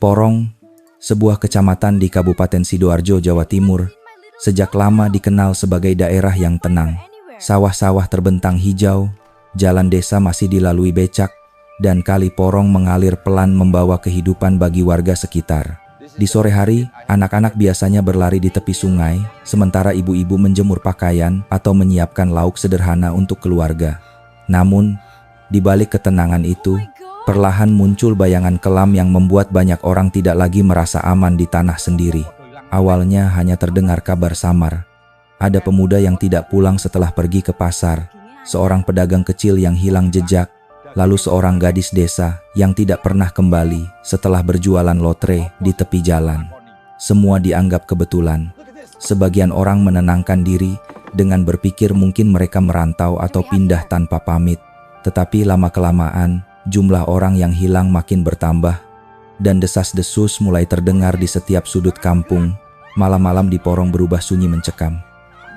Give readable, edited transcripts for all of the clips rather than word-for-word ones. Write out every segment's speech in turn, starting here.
Porong, sebuah kecamatan di Kabupaten Sidoarjo, Jawa Timur, sejak lama dikenal sebagai daerah yang tenang. Sawah-sawah terbentang hijau, jalan desa masih dilalui becak, dan kali Porong mengalir pelan membawa kehidupan bagi warga sekitar. Di sore hari, anak-anak biasanya berlari di tepi sungai, sementara ibu-ibu menjemur pakaian atau menyiapkan lauk sederhana untuk keluarga. Namun, di balik ketenangan itu, perlahan muncul bayangan kelam yang membuat banyak orang tidak lagi merasa aman di tanah sendiri. Awalnya hanya terdengar kabar samar. Ada pemuda yang tidak pulang setelah pergi ke pasar, seorang pedagang kecil yang hilang jejak, lalu seorang gadis desa yang tidak pernah kembali setelah berjualan lotre di tepi jalan. Semua dianggap kebetulan. Sebagian orang menenangkan diri dengan berpikir mungkin mereka merantau atau pindah tanpa pamit. Tetapi lama-kelamaan, jumlah orang yang hilang makin bertambah, dan desas-desus mulai terdengar di setiap sudut kampung. Malam-malam di Porong berubah sunyi mencekam.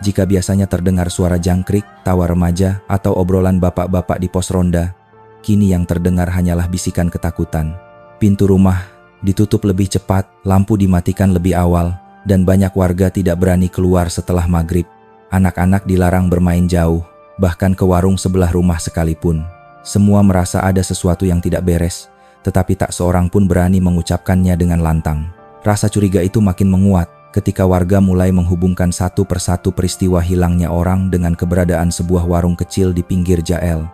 Jika biasanya terdengar suara jangkrik, tawa remaja, atau obrolan bapak-bapak di pos ronda, kini yang terdengar hanyalah bisikan ketakutan. Pintu rumah ditutup lebih cepat, lampu dimatikan lebih awal, dan banyak warga tidak berani keluar setelah maghrib. Anak-anak dilarang bermain jauh, bahkan ke warung sebelah rumah sekalipun. Semua merasa ada sesuatu yang tidak beres, tetapi tak seorang pun berani mengucapkannya dengan lantang. Rasa curiga itu makin menguat ketika warga mulai menghubungkan satu persatu peristiwa hilangnya orang dengan keberadaan sebuah warung kecil di pinggir Jael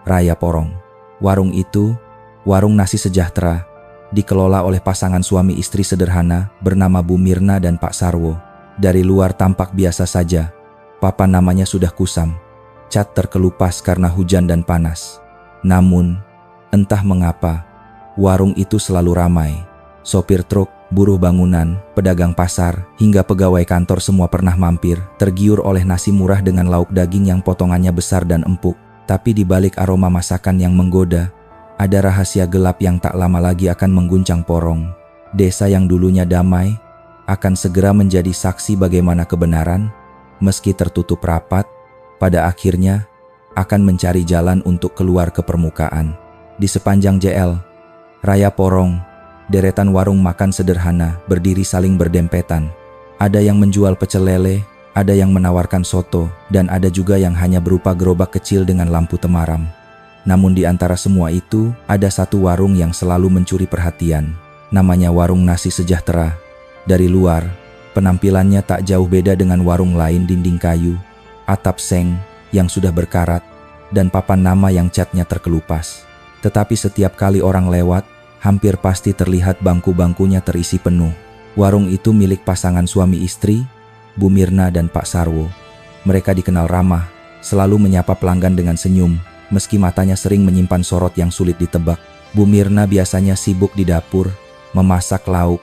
Raya Porong. Warung itu, warung nasi sejahtera, dikelola oleh pasangan suami istri sederhana bernama Bu Mirna dan Pak Sarwo. Dari luar tampak biasa saja, papan namanya sudah kusam, cat terkelupas karena hujan dan panas. Namun, entah mengapa, warung itu selalu ramai. Sopir truk, buruh bangunan, pedagang pasar, hingga pegawai kantor semua pernah mampir, tergiur oleh nasi murah dengan lauk daging yang potongannya besar dan empuk. Tapi di balik aroma masakan yang menggoda, ada rahasia gelap yang tak lama lagi akan mengguncang Porong. Desa yang dulunya damai akan segera menjadi saksi bagaimana kebenaran, meski tertutup rapat, pada akhirnya akan mencari jalan untuk keluar ke permukaan. Di sepanjang JL Raya Porong, deretan warung makan sederhana berdiri saling berdempetan. Ada yang menjual pecel lele, ada yang menawarkan soto, dan ada juga yang hanya berupa gerobak kecil dengan lampu temaram. Namun di antara semua itu, ada satu warung yang selalu mencuri perhatian. Namanya Warung Nasi Sejahtera. Dari luar, penampilannya tak jauh beda dengan warung lain, dinding kayu, atap seng yang sudah berkarat, dan papan nama yang catnya terkelupas. Tetapi setiap kali orang lewat, hampir pasti terlihat bangku-bangkunya terisi penuh. Warung itu milik pasangan suami istri, Bu Mirna dan Pak Sarwo. Mereka dikenal ramah, selalu menyapa pelanggan dengan senyum, meski matanya sering menyimpan sorot yang sulit ditebak. Bu Mirna biasanya sibuk di dapur, memasak lauk,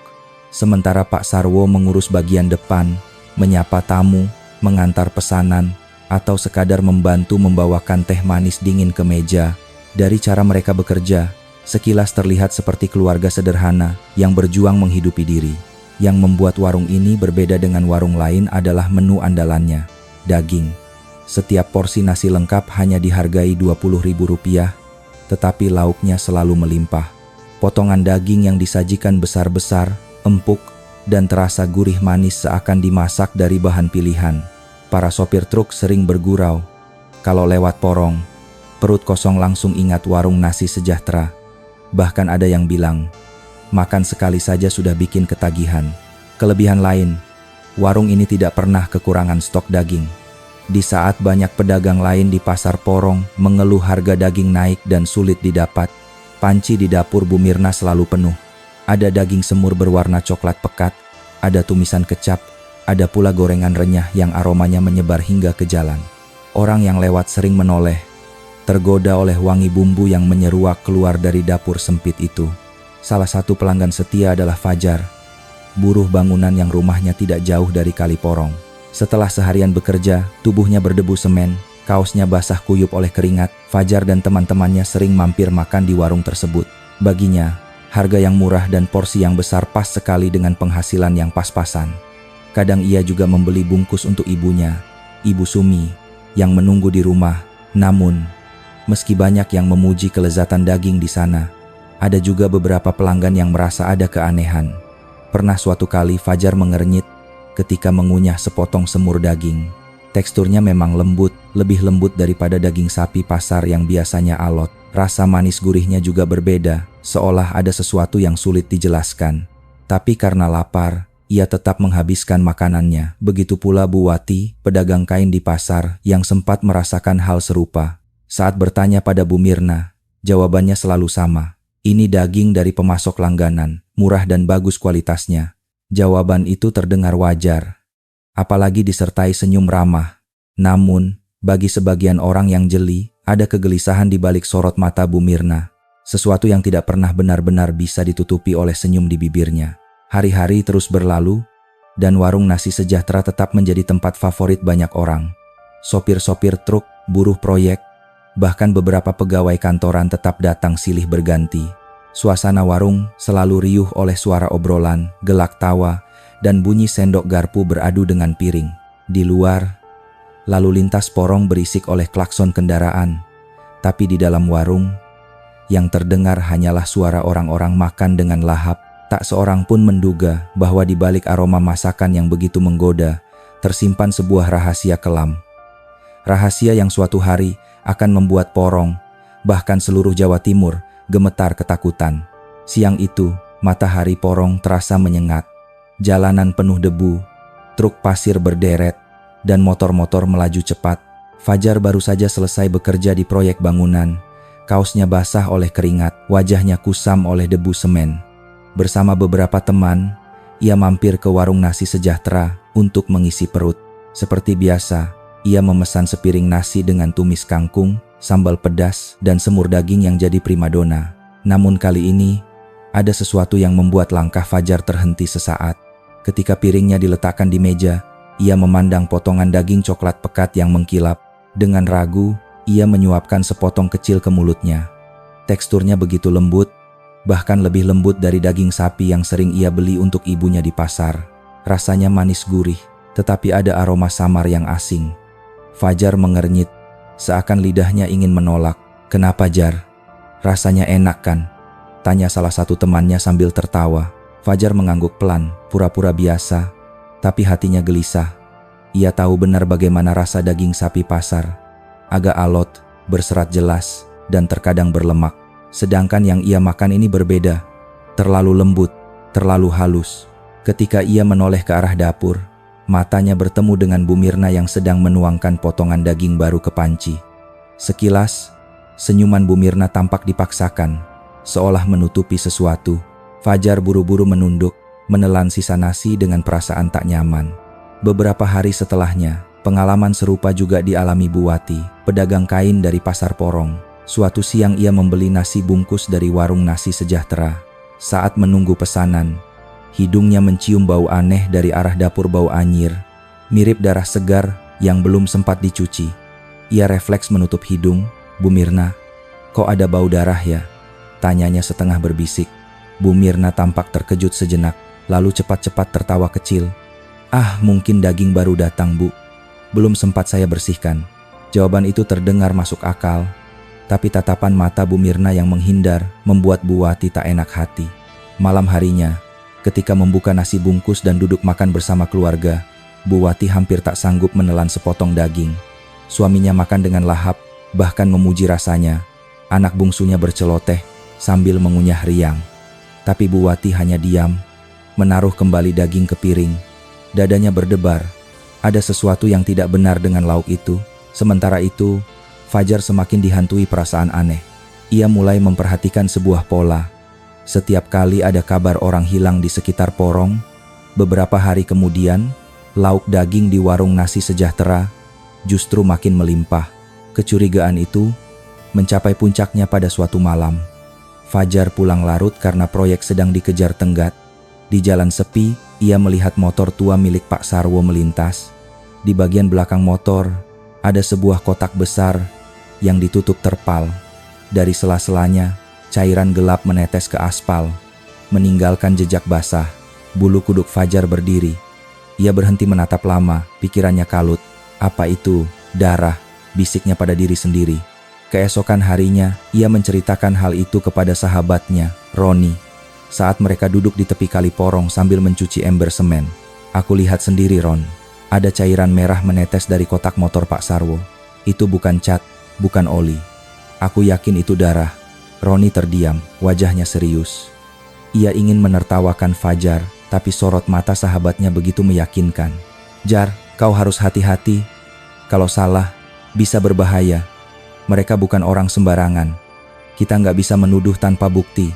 sementara Pak Sarwo mengurus bagian depan, menyapa tamu, mengantar pesanan, atau sekadar membantu membawakan teh manis dingin ke meja. Dari cara mereka bekerja, sekilas terlihat seperti keluarga sederhana yang berjuang menghidupi diri. Yang membuat warung ini berbeda dengan warung lain adalah menu andalannya, daging. Setiap porsi nasi lengkap hanya dihargai Rp20.000, tetapi lauknya selalu melimpah. Potongan daging yang disajikan besar-besar, empuk, dan terasa gurih manis seakan dimasak dari bahan pilihan. Para sopir truk sering bergurau, kalau lewat Porong, perut kosong langsung ingat Warung Nasi Sejahtera. Bahkan ada yang bilang, makan sekali saja sudah bikin ketagihan. Kelebihan lain, warung ini tidak pernah kekurangan stok daging. Di saat banyak pedagang lain di pasar Porong mengeluh harga daging naik dan sulit didapat, panci di dapur Bu Mirna selalu penuh. Ada daging semur berwarna coklat pekat, ada tumisan kecap, ada pula gorengan renyah yang aromanya menyebar hingga ke jalan. Orang yang lewat sering menoleh, tergoda oleh wangi bumbu yang menyeruak keluar dari dapur sempit itu. Salah satu pelanggan setia adalah Fajar, buruh bangunan yang rumahnya tidak jauh dari Kali Porong. Setelah seharian bekerja, tubuhnya berdebu semen, kaosnya basah kuyup oleh keringat. Fajar dan teman-temannya sering mampir makan di warung tersebut. Baginya, harga yang murah dan porsi yang besar pas sekali dengan penghasilan yang pas-pasan. Kadang ia juga membeli bungkus untuk ibunya, Ibu Sumi, yang menunggu di rumah. Namun, meski banyak yang memuji kelezatan daging di sana, Ada juga beberapa pelanggan yang merasa ada keanehan. Pernah suatu kali Fajar mengernyit ketika mengunyah sepotong semur daging. Teksturnya memang lembut, lebih lembut daripada daging sapi pasar yang biasanya alot. Rasa manis gurihnya juga berbeda, seolah ada sesuatu yang sulit dijelaskan. Tapi karena lapar, ia tetap menghabiskan makanannya. Begitu pula Bu Wati, pedagang kain di pasar, yang sempat merasakan hal serupa. Saat bertanya pada Bu Mirna, jawabannya selalu sama. Ini daging dari pemasok langganan, murah dan bagus kualitasnya. Jawaban itu terdengar wajar, apalagi disertai senyum ramah. Namun, bagi sebagian orang yang jeli, ada kegelisahan di balik sorot mata Bu Mirna. Sesuatu yang tidak pernah benar-benar bisa ditutupi oleh senyum di bibirnya. Hari-hari terus berlalu, dan warung nasi sejahtera tetap menjadi tempat favorit banyak orang. Sopir-sopir truk, buruh proyek, bahkan beberapa pegawai kantoran tetap datang silih berganti. Suasana warung selalu riuh oleh suara obrolan, gelak tawa, dan bunyi sendok garpu beradu dengan piring. Di luar, lalu lintas porong berisik oleh klakson kendaraan. Tapi di dalam warung, yang terdengar hanyalah suara orang-orang makan dengan lahap. Tak seorang pun menduga bahwa di balik aroma masakan yang begitu menggoda, tersimpan sebuah rahasia kelam. Rahasia yang suatu hari akan membuat Porong, bahkan seluruh Jawa Timur, gemetar ketakutan. Siang itu, matahari Porong terasa menyengat. Jalanan penuh debu, truk pasir berderet, dan motor-motor melaju cepat. Fajar baru saja selesai bekerja di proyek bangunan. Kaosnya basah oleh keringat, wajahnya kusam oleh debu semen. Bersama beberapa teman, ia mampir ke warung nasi sejahtera untuk mengisi perut. Seperti biasa, ia memesan sepiring nasi dengan tumis kangkung, sambal pedas, dan semur daging yang jadi primadona. Namun kali ini, ada sesuatu yang membuat langkah Fajar terhenti sesaat. Ketika piringnya diletakkan di meja, ia memandang potongan daging coklat pekat yang mengkilap. Dengan ragu, ia menyuapkan sepotong kecil ke mulutnya. Teksturnya begitu lembut, bahkan lebih lembut dari daging sapi yang sering ia beli untuk ibunya di pasar. Rasanya manis gurih, tetapi ada aroma samar yang asing. Fajar mengernyit, seakan lidahnya ingin menolak. "Kenapa, Jar? Rasanya enak kan?" tanya salah satu temannya sambil tertawa. Fajar mengangguk pelan, pura-pura biasa, tapi hatinya gelisah. Ia tahu benar bagaimana rasa daging sapi pasar. Agak alot, berserat jelas, dan terkadang berlemak. Sedangkan yang ia makan ini berbeda, terlalu lembut, terlalu halus. Ketika ia menoleh ke arah dapur, matanya bertemu dengan Bu Mirna yang sedang menuangkan potongan daging baru ke panci. Sekilas, senyuman Bu Mirna tampak dipaksakan, seolah menutupi sesuatu. Fajar buru-buru menunduk, menelan sisa nasi dengan perasaan tak nyaman. Beberapa hari setelahnya, pengalaman serupa juga dialami Bu Wati, pedagang kain dari Pasar Porong. Suatu siang ia membeli nasi bungkus dari warung nasi sejahtera. Saat menunggu pesanan, hidungnya mencium bau aneh dari arah dapur, bau anyir, mirip darah segar yang belum sempat dicuci. Ia refleks menutup hidung. "Bu Mirna, kok ada bau darah ya?" tanyanya setengah berbisik. Bu Mirna tampak terkejut sejenak, lalu cepat-cepat tertawa kecil. "Ah, mungkin daging baru datang, Bu. Belum sempat saya bersihkan." Jawaban itu terdengar masuk akal. Tapi tatapan mata Bu Mirna yang menghindar membuat Bu Wati tak enak hati. Malam harinya, ketika membuka nasi bungkus dan duduk makan bersama keluarga, Bu Wati hampir tak sanggup menelan sepotong daging. Suaminya makan dengan lahap, bahkan memuji rasanya. Anak bungsunya berceloteh sambil mengunyah riang. Tapi Bu Wati hanya diam, menaruh kembali daging ke piring. Dadanya berdebar. Ada sesuatu yang tidak benar dengan lauk itu. Sementara itu, Fajar semakin dihantui perasaan aneh. Ia mulai memperhatikan sebuah pola. Setiap kali ada kabar orang hilang di sekitar Porong, beberapa hari kemudian, lauk daging di warung nasi sejahtera justru makin melimpah. Kecurigaan itu mencapai puncaknya pada suatu malam. Fajar pulang larut karena proyek sedang dikejar tenggat. Di jalan sepi, ia melihat motor tua milik Pak Sarwo melintas. Di bagian belakang motor, ada sebuah kotak besar yang ditutup terpal. Dari sela-selanya, cairan gelap menetes ke aspal, meninggalkan jejak basah. Bulu kuduk Fajar berdiri. Ia berhenti menatap lama, pikirannya kalut. Apa itu? Darah, bisiknya pada diri sendiri. Keesokan harinya, ia menceritakan hal itu kepada sahabatnya, Roni. Saat mereka duduk di tepi kali porong sambil mencuci ember semen. Aku lihat sendiri, Ron. Ada cairan merah menetes dari kotak motor Pak Sarwo. Itu bukan cat, bukan oli. Aku yakin itu darah. Roni terdiam, wajahnya serius. Ia ingin menertawakan Fajar, tapi sorot mata sahabatnya begitu meyakinkan. Jar, kau harus hati-hati. Kalau salah, bisa berbahaya. Mereka bukan orang sembarangan. Kita nggak bisa menuduh tanpa bukti,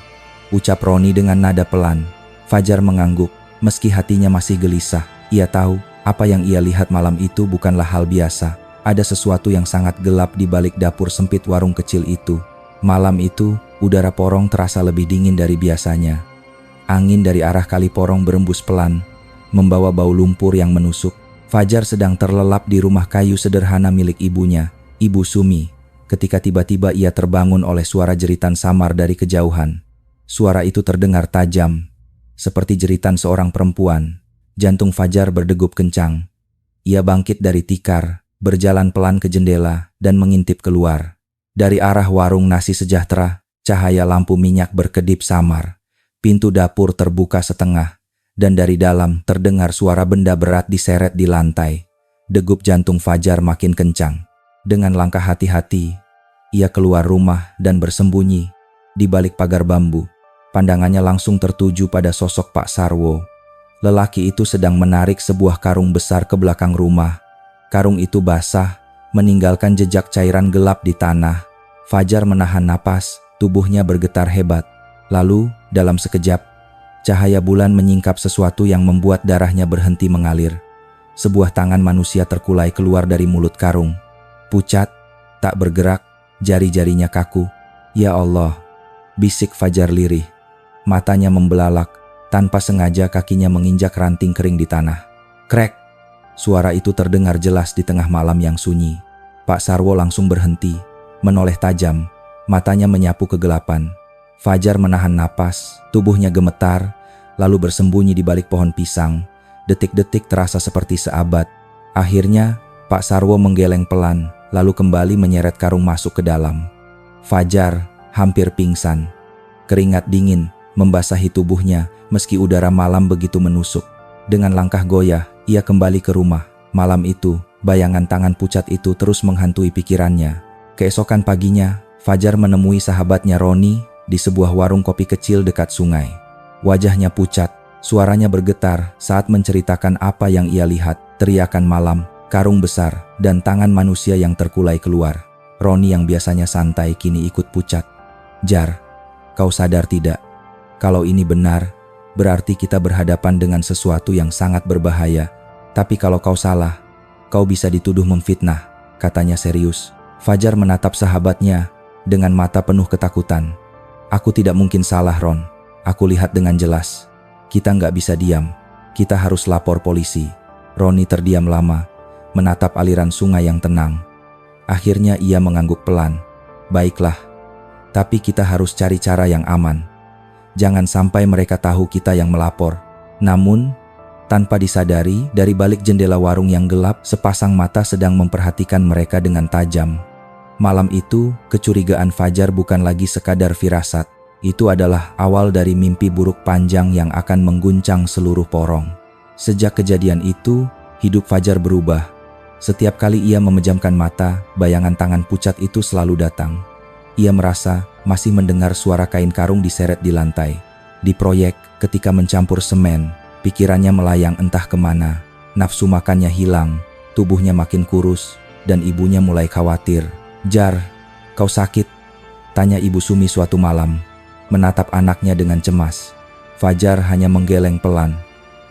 ucap Roni dengan nada pelan. Fajar mengangguk, meski hatinya masih gelisah. Ia tahu, apa yang ia lihat malam itu bukanlah hal biasa. Ada sesuatu yang sangat gelap di balik dapur sempit warung kecil itu. Malam itu, udara porong terasa lebih dingin dari biasanya. Angin dari arah kali porong berembus pelan, membawa bau lumpur yang menusuk. Fajar sedang terlelap di rumah kayu sederhana milik ibunya, Ibu Sumi, ketika tiba-tiba ia terbangun oleh suara jeritan samar dari kejauhan. Suara itu terdengar tajam, seperti jeritan seorang perempuan. Jantung Fajar berdegup kencang. Ia bangkit dari tikar, berjalan pelan ke jendela, dan mengintip keluar. Dari arah warung nasi sejahtera, cahaya lampu minyak berkedip samar. Pintu dapur terbuka setengah, dan dari dalam terdengar suara benda berat diseret di lantai. Degup jantung Fajar makin kencang. Dengan langkah hati-hati, ia keluar rumah dan bersembunyi di balik pagar bambu. Pandangannya langsung tertuju pada sosok Pak Sarwo. Lelaki itu sedang menarik sebuah karung besar ke belakang rumah. Karung itu basah, meninggalkan jejak cairan gelap di tanah. Fajar menahan napas, tubuhnya bergetar hebat. Lalu, dalam sekejap, cahaya bulan menyingkap sesuatu yang membuat darahnya berhenti mengalir. Sebuah tangan manusia terkulai keluar dari mulut karung. Pucat, tak bergerak, jari-jarinya kaku. Ya Allah, bisik Fajar lirih. Matanya membelalak, tanpa sengaja kakinya menginjak ranting kering di tanah. Krek! Suara itu terdengar jelas di tengah malam yang sunyi. Pak Sarwo langsung berhenti, menoleh tajam, matanya menyapu kegelapan. Fajar menahan napas, tubuhnya gemetar, lalu bersembunyi di balik pohon pisang. Detik-detik terasa seperti seabad. Akhirnya, Pak Sarwo menggeleng pelan, lalu kembali menyeret karung masuk ke dalam. Fajar hampir pingsan. Keringat dingin membasahi tubuhnya meski udara malam begitu menusuk. Dengan langkah goyah, ia kembali ke rumah. Malam itu, bayangan tangan pucat itu terus menghantui pikirannya. Keesokan paginya, Fajar menemui sahabatnya Roni di sebuah warung kopi kecil dekat sungai. Wajahnya pucat, suaranya bergetar saat menceritakan apa yang ia lihat. Teriakan malam, karung besar, dan tangan manusia yang terkulai keluar. Roni yang biasanya santai kini ikut pucat. Jar, kau sadar tidak? Kalau ini benar, berarti kita berhadapan dengan sesuatu yang sangat berbahaya. Tapi kalau kau salah, kau bisa dituduh memfitnah, katanya serius. Fajar menatap sahabatnya dengan mata penuh ketakutan. Aku tidak mungkin salah, Ron. Aku lihat dengan jelas. Kita nggak bisa diam. Kita harus lapor polisi. Roni terdiam lama, menatap aliran sungai yang tenang. Akhirnya ia mengangguk pelan. Baiklah, tapi kita harus cari cara yang aman. Jangan sampai mereka tahu kita yang melapor. Namun, tanpa disadari, dari balik jendela warung yang gelap, sepasang mata sedang memperhatikan mereka dengan tajam. Malam itu, kecurigaan Fajar bukan lagi sekadar firasat. Itu adalah awal dari mimpi buruk panjang yang akan mengguncang seluruh porong. Sejak kejadian itu, hidup Fajar berubah. Setiap kali ia memejamkan mata, bayangan tangan pucat itu selalu datang. Ia merasa masih mendengar suara kain karung diseret di lantai. Di proyek, ketika mencampur semen, pikirannya melayang entah kemana. Nafsu makannya hilang, tubuhnya makin kurus, dan ibunya mulai khawatir. Jar, kau sakit? Tanya Ibu Sumi suatu malam, menatap anaknya dengan cemas. Fajar hanya menggeleng pelan,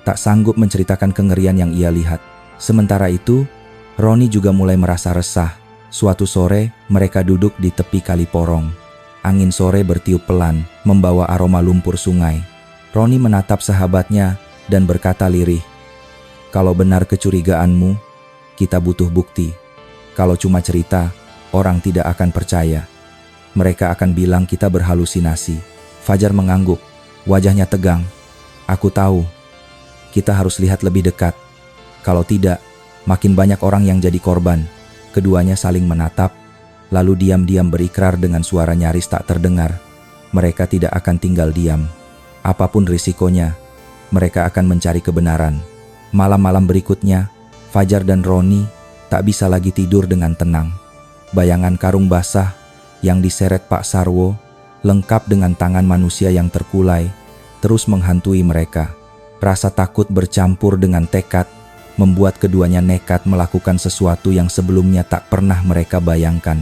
tak sanggup menceritakan kengerian yang ia lihat. Sementara itu, Roni juga mulai merasa resah. Suatu sore, mereka duduk di tepi kali porong. Angin sore bertiup pelan, membawa aroma lumpur sungai. Roni menatap sahabatnya dan berkata lirih, "Kalau benar kecurigaanmu, kita butuh bukti. Kalau cuma cerita, orang tidak akan percaya. Mereka akan bilang kita berhalusinasi." Fajar mengangguk, wajahnya tegang. "Aku tahu. Kita harus lihat lebih dekat. Kalau tidak, makin banyak orang yang jadi korban." Keduanya saling menatap, lalu diam-diam berikrar dengan suara nyaris tak terdengar. Mereka tidak akan tinggal diam. Apapun risikonya, mereka akan mencari kebenaran. Malam-malam berikutnya, Fajar dan Roni tak bisa lagi tidur dengan tenang. Bayangan karung basah yang diseret Pak Sarwo, lengkap dengan tangan manusia yang terkulai, terus menghantui mereka. Rasa takut bercampur dengan tekad membuat keduanya nekat melakukan sesuatu yang sebelumnya tak pernah mereka bayangkan.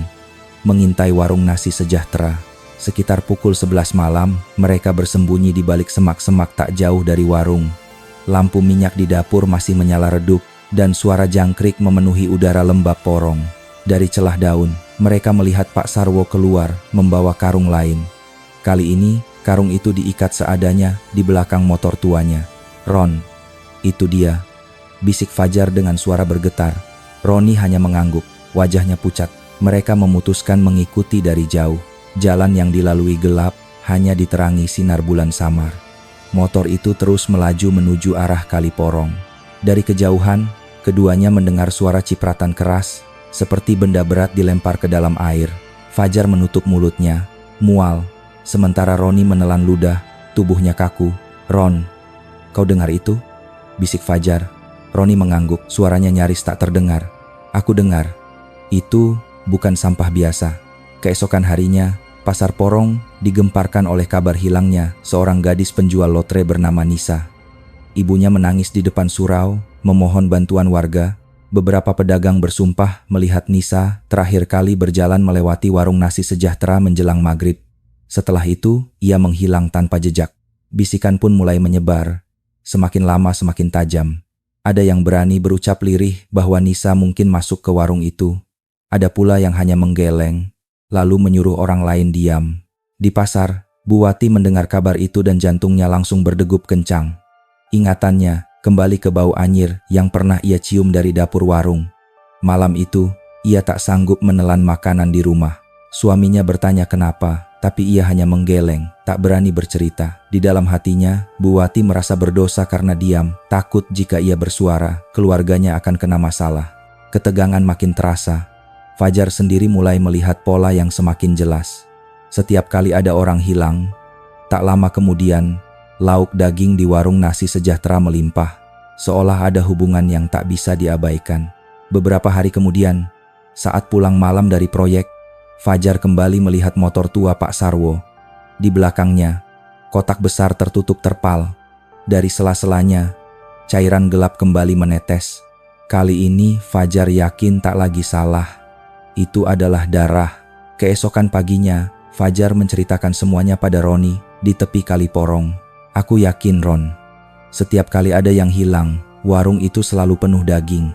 Mengintai warung nasi sejahtera. Sekitar pukul 11 malam, mereka bersembunyi di balik semak-semak tak jauh dari warung. Lampu minyak di dapur masih menyala redup, dan suara jangkrik memenuhi udara lembab porong. Dari celah daun, mereka melihat Pak Sarwo keluar, membawa karung lain. Kali ini, karung itu diikat seadanya di belakang motor tuanya. "Ron, itu dia," bisik Fajar dengan suara bergetar. Roni hanya mengangguk, wajahnya pucat. Mereka memutuskan mengikuti dari jauh. Jalan yang dilalui gelap, hanya diterangi sinar bulan samar. Motor itu terus melaju menuju arah Kali Porong. Dari kejauhan, keduanya mendengar suara cipratan keras, seperti benda berat dilempar ke dalam air. Fajar menutup mulutnya, mual, sementara Roni menelan ludah, tubuhnya kaku. "Ron, kau dengar itu?" bisik Fajar. Roni mengangguk, suaranya nyaris tak terdengar. "Aku dengar. Itu bukan sampah biasa." Keesokan harinya, Pasar Porong digemparkan oleh kabar hilangnya seorang gadis penjual lotre bernama Nisa. Ibunya menangis di depan surau, memohon bantuan warga. Beberapa pedagang bersumpah melihat Nisa terakhir kali berjalan melewati warung nasi sejahtera menjelang maghrib. Setelah itu, ia menghilang tanpa jejak. Bisikan pun mulai menyebar, semakin lama semakin tajam. Ada yang berani berucap lirih bahwa Nisa mungkin masuk ke warung itu. Ada pula yang hanya menggeleng, lalu menyuruh orang lain diam. Di pasar, Bu Wati mendengar kabar itu dan jantungnya langsung berdegup kencang. Ingatannya kembali ke bau anyir yang pernah ia cium dari dapur warung. Malam itu, ia tak sanggup menelan makanan di rumah. Suaminya bertanya kenapa, tapi ia hanya menggeleng, tak berani bercerita. Di dalam hatinya, Bu Wati merasa berdosa karena diam, takut jika ia bersuara, keluarganya akan kena masalah. Ketegangan makin terasa. Fajar sendiri mulai melihat pola yang semakin jelas. Setiap kali ada orang hilang, tak lama kemudian, lauk daging di warung nasi sejahtera melimpah, seolah ada hubungan yang tak bisa diabaikan. Beberapa hari kemudian, saat pulang malam dari proyek, Fajar kembali melihat motor tua Pak Sarwo. Di belakangnya, kotak besar tertutup terpal. Dari sela-selanya, cairan gelap kembali menetes. Kali ini Fajar yakin tak lagi salah. Itu adalah darah. Keesokan paginya, Fajar menceritakan semuanya pada Roni di tepi Kali Porong. "Aku yakin, Ron, setiap kali ada yang hilang, warung itu selalu penuh daging.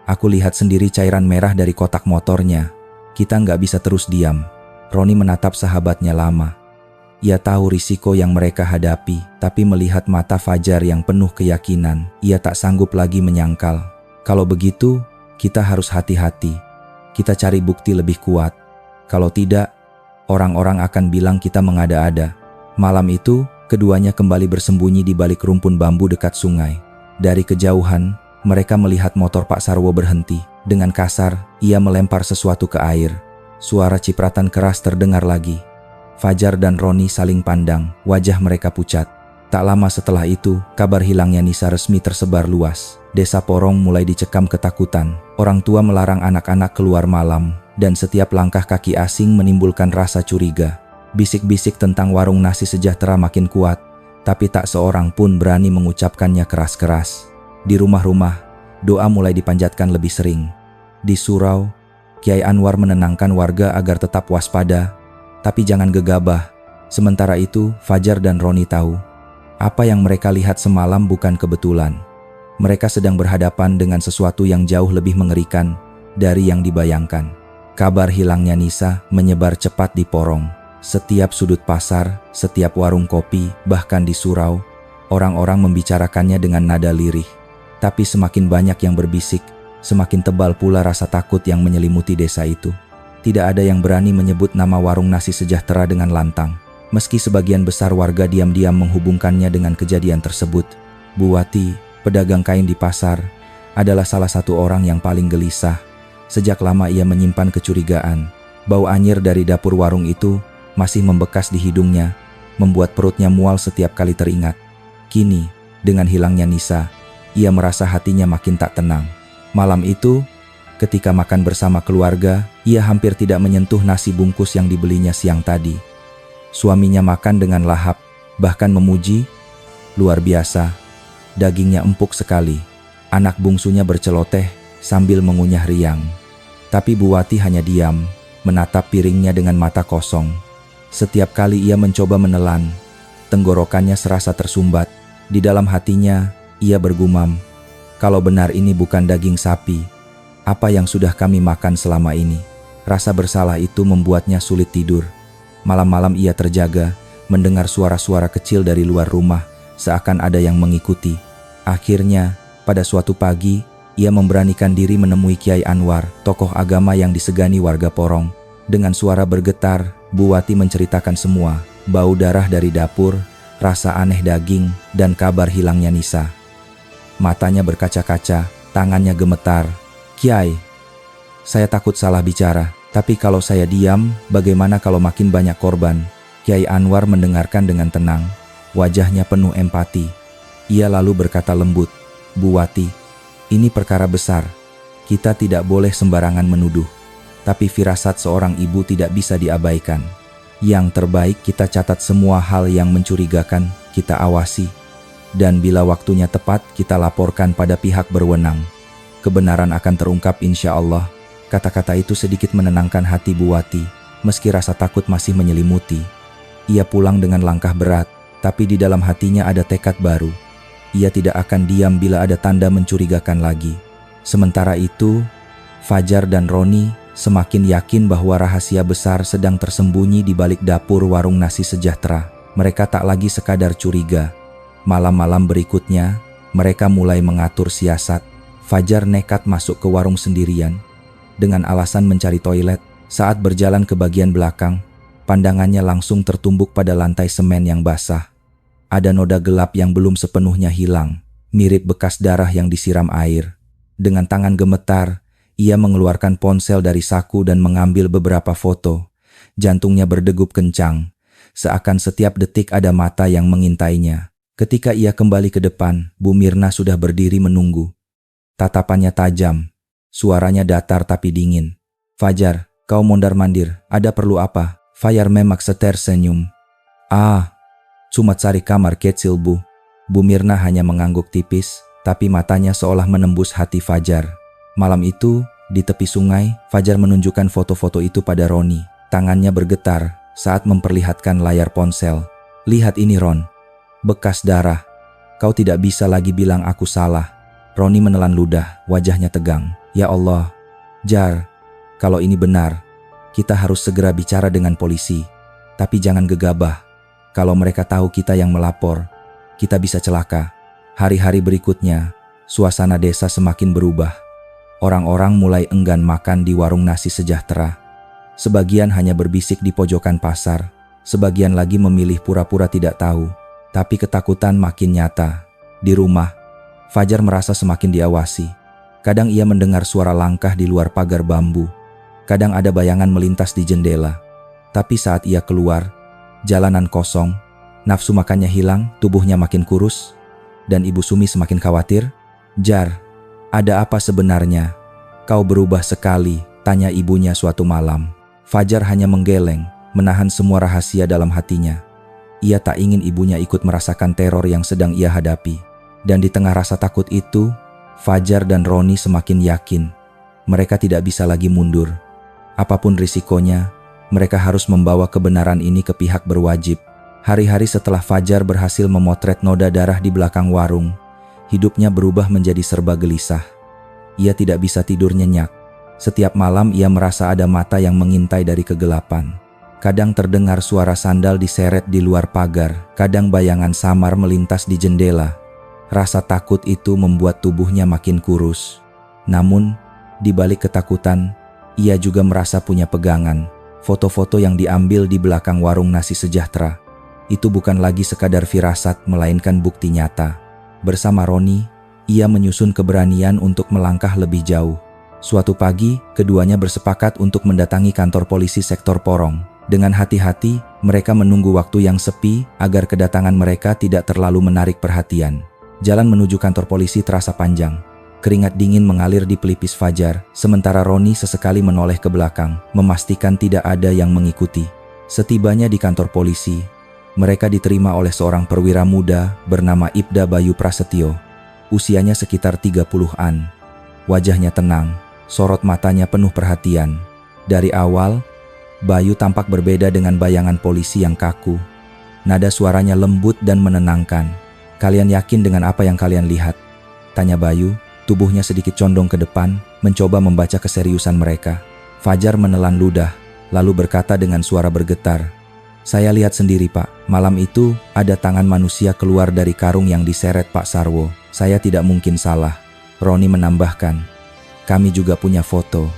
Aku lihat sendiri cairan merah dari kotak motornya. Kita nggak bisa terus diam." Roni menatap sahabatnya lama. Ia tahu risiko yang mereka hadapi, tapi melihat mata Fajar yang penuh keyakinan, ia tak sanggup lagi menyangkal. "Kalau begitu, kita harus hati-hati. Kita cari bukti lebih kuat. Kalau tidak, orang-orang akan bilang kita mengada-ada." Malam itu, keduanya kembali bersembunyi di balik rumpun bambu dekat sungai. Dari kejauhan, mereka melihat motor Pak Sarwo berhenti. Dengan kasar, ia melempar sesuatu ke air. Suara cipratan keras terdengar lagi. Fajar dan Roni saling pandang, wajah mereka pucat. Tak lama setelah itu, kabar hilangnya Nisa resmi tersebar luas. Desa Porong mulai dicekam ketakutan. Orang tua melarang anak-anak keluar malam, dan setiap langkah kaki asing menimbulkan rasa curiga. Bisik-bisik tentang warung nasi sejahtera makin kuat, tapi tak seorang pun berani mengucapkannya keras-keras. Di rumah-rumah, doa mulai dipanjatkan lebih sering. Di surau, Kiai Anwar menenangkan warga agar tetap waspada, tapi jangan gegabah. Sementara itu, Fajar dan Roni tahu, apa yang mereka lihat semalam bukan kebetulan. Mereka sedang berhadapan dengan sesuatu yang jauh lebih mengerikan dari yang dibayangkan. Kabar hilangnya Nisa menyebar cepat di Porong. Setiap sudut pasar, setiap warung kopi, bahkan di surau, orang-orang membicarakannya dengan nada lirih. Tapi semakin banyak yang berbisik, semakin tebal pula rasa takut yang menyelimuti desa itu. Tidak ada yang berani menyebut nama warung nasi sejahtera dengan lantang. Meski sebagian besar warga diam-diam menghubungkannya dengan kejadian tersebut, Bu Wati, pedagang kain di pasar, adalah salah satu orang yang paling gelisah. Sejak lama ia menyimpan kecurigaan. Bau anyir dari dapur warung itu masih membekas di hidungnya, membuat perutnya mual setiap kali teringat. Kini, dengan hilangnya Nisa, ia merasa hatinya makin tak tenang. Malam itu, ketika makan bersama keluarga, ia hampir tidak menyentuh nasi bungkus yang dibelinya siang tadi. Suaminya makan dengan lahap, bahkan memuji, "Luar biasa, dagingnya empuk sekali." Anak bungsunya berceloteh sambil mengunyah riang. Tapi Bu Wati hanya diam, menatap piringnya dengan mata kosong. Setiap kali ia mencoba menelan, tenggorokannya serasa tersumbat. Di dalam hatinya, ia bergumam, "Kalau benar ini bukan daging sapi, apa yang sudah kami makan selama ini?" Rasa bersalah itu membuatnya sulit tidur. Malam-malam ia terjaga, mendengar suara-suara kecil dari luar rumah, seakan ada yang mengikuti. Akhirnya, pada suatu pagi, ia memberanikan diri menemui Kiai Anwar, tokoh agama yang disegani warga Porong. Dengan suara bergetar, Bu Wati menceritakan semua, bau darah dari dapur, rasa aneh daging, dan kabar hilangnya Nisa. Matanya berkaca-kaca, tangannya gemetar. "Kiai, saya takut salah bicara, tapi kalau saya diam, bagaimana kalau makin banyak korban?" Kiai Anwar mendengarkan dengan tenang, wajahnya penuh empati. Ia lalu berkata lembut, "Bu Wati, ini perkara besar. Kita tidak boleh sembarangan menuduh. Tapi firasat seorang ibu tidak bisa diabaikan. Yang terbaik kita catat semua hal yang mencurigakan, kita awasi. Dan bila waktunya tepat, kita laporkan pada pihak berwenang. Kebenaran akan terungkap insya Allah." Kata-kata itu sedikit menenangkan hati Bu Wati, meski rasa takut masih menyelimuti. Ia pulang dengan langkah berat, tapi di dalam hatinya ada tekad baru. Ia tidak akan diam bila ada tanda mencurigakan lagi. Sementara itu, Fajar dan Roni semakin yakin bahwa rahasia besar sedang tersembunyi di balik dapur warung nasi sejahtera. Mereka tak lagi sekadar curiga. Malam-malam berikutnya, mereka mulai mengatur siasat. Fajar nekat masuk ke warung sendirian. Dengan alasan mencari toilet, saat berjalan ke bagian belakang, pandangannya langsung tertumbuk pada lantai semen yang basah. Ada noda gelap yang belum sepenuhnya hilang, mirip bekas darah yang disiram air. Dengan tangan gemetar, ia mengeluarkan ponsel dari saku dan mengambil beberapa foto. Jantungnya berdegup kencang, seakan setiap detik ada mata yang mengintainya. Ketika ia kembali ke depan, Bu Mirna sudah berdiri menunggu. Tatapannya tajam, suaranya datar tapi dingin. "Fajar, kau mondar-mandir, ada perlu apa?" Fajar memaksa tersenyum. Cuma cari kamar kecil, Bu." Bu Mirna hanya mengangguk tipis, tapi matanya seolah menembus hati Fajar. Malam itu, di tepi sungai, Fajar menunjukkan foto-foto itu pada Roni. Tangannya bergetar saat memperlihatkan layar ponsel. "Lihat ini, Ron. Bekas darah. Kau tidak bisa lagi bilang aku salah." Roni menelan ludah, wajahnya tegang. "Ya Allah, Jar, kalau ini benar, kita harus segera bicara dengan polisi. Tapi jangan gegabah. Kalau mereka tahu kita yang melapor, kita bisa celaka." Hari-hari berikutnya, suasana desa semakin berubah. Orang-orang mulai enggan makan di warung nasi sejahtera. Sebagian hanya berbisik di pojokan pasar, sebagian lagi memilih pura-pura tidak tahu. Tapi ketakutan makin nyata. Di rumah, Fajar merasa semakin diawasi. Kadang ia mendengar suara langkah di luar pagar bambu. Kadang ada bayangan melintas di jendela. Tapi saat ia keluar, jalanan kosong, nafsu makannya hilang, tubuhnya makin kurus, dan Ibu Sumi semakin khawatir. "Jar, ada apa sebenarnya? Kau berubah sekali," tanya ibunya suatu malam. Fajar hanya menggeleng, menahan semua rahasia dalam hatinya. Ia tak ingin ibunya ikut merasakan teror yang sedang ia hadapi. Dan di tengah rasa takut itu, Fajar dan Roni semakin yakin mereka tidak bisa lagi mundur. Apapun risikonya, mereka harus membawa kebenaran ini ke pihak berwajib. Hari-hari setelah Fajar berhasil memotret noda darah di belakang warung, hidupnya berubah menjadi serba gelisah. Ia tidak bisa tidur nyenyak. Setiap malam ia merasa ada mata yang mengintai dari kegelapan. Kadang terdengar suara sandal diseret di luar pagar, kadang bayangan samar melintas di jendela. Rasa takut itu membuat tubuhnya makin kurus. Namun, di balik ketakutan, ia juga merasa punya pegangan. Foto-foto yang diambil di belakang warung nasi sejahtera itu bukan lagi sekadar firasat, melainkan bukti nyata. Bersama Roni, ia menyusun keberanian untuk melangkah lebih jauh. Suatu pagi, keduanya bersepakat untuk mendatangi kantor polisi sektor Porong. Dengan hati-hati, mereka menunggu waktu yang sepi agar kedatangan mereka tidak terlalu menarik perhatian. Jalan menuju kantor polisi terasa panjang. Keringat dingin mengalir di pelipis Fajar, sementara Roni sesekali menoleh ke belakang, memastikan tidak ada yang mengikuti. Setibanya di kantor polisi, mereka diterima oleh seorang perwira muda bernama Ibda Bayu Prasetyo. Usianya sekitar 30-an. Wajahnya tenang, sorot matanya penuh perhatian. Dari awal, Bayu tampak berbeda dengan bayangan polisi yang kaku. Nada suaranya lembut dan menenangkan. "Kalian yakin dengan apa yang kalian lihat?" tanya Bayu. Tubuhnya sedikit condong ke depan, mencoba membaca keseriusan mereka. Fajar menelan ludah, lalu berkata dengan suara bergetar, "Saya lihat sendiri, Pak. Malam itu, ada tangan manusia keluar dari karung yang diseret Pak Sarwo. Saya tidak mungkin salah." Roni menambahkan, "Kami juga punya foto.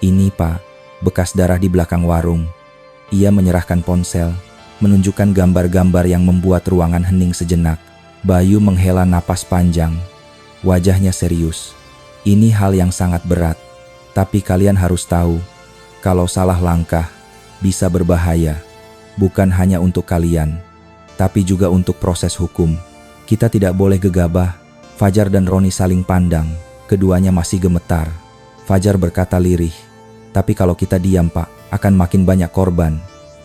Ini, Pak, bekas darah di belakang warung." Ia menyerahkan ponsel, menunjukkan gambar-gambar yang membuat ruangan hening sejenak. Bayu menghela napas panjang. Wajahnya serius. "Ini hal yang sangat berat. Tapi kalian harus tahu, kalau salah langkah, bisa berbahaya. Bukan hanya untuk kalian, tapi juga untuk proses hukum. Kita tidak boleh gegabah." Fajar dan Roni saling pandang. Keduanya masih gemetar. Fajar berkata lirih, "Tapi kalau kita diam, Pak, akan makin banyak korban."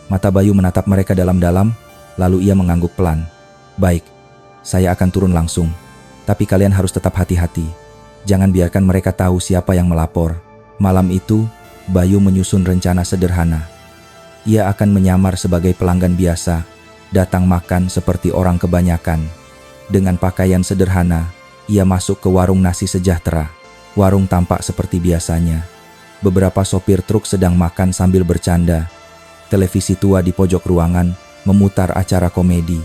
Mata Bayu menatap mereka dalam-dalam, lalu ia mengangguk pelan. "Baik, saya akan turun langsung. Tapi kalian harus tetap hati-hati. Jangan biarkan mereka tahu siapa yang melapor." Malam itu, Bayu menyusun rencana sederhana. Ia akan menyamar sebagai pelanggan biasa, datang makan seperti orang kebanyakan. Dengan pakaian sederhana, ia masuk ke warung nasi sejahtera. Warung tampak seperti biasanya. Beberapa sopir truk sedang makan sambil bercanda. Televisi tua di pojok ruangan memutar acara komedi.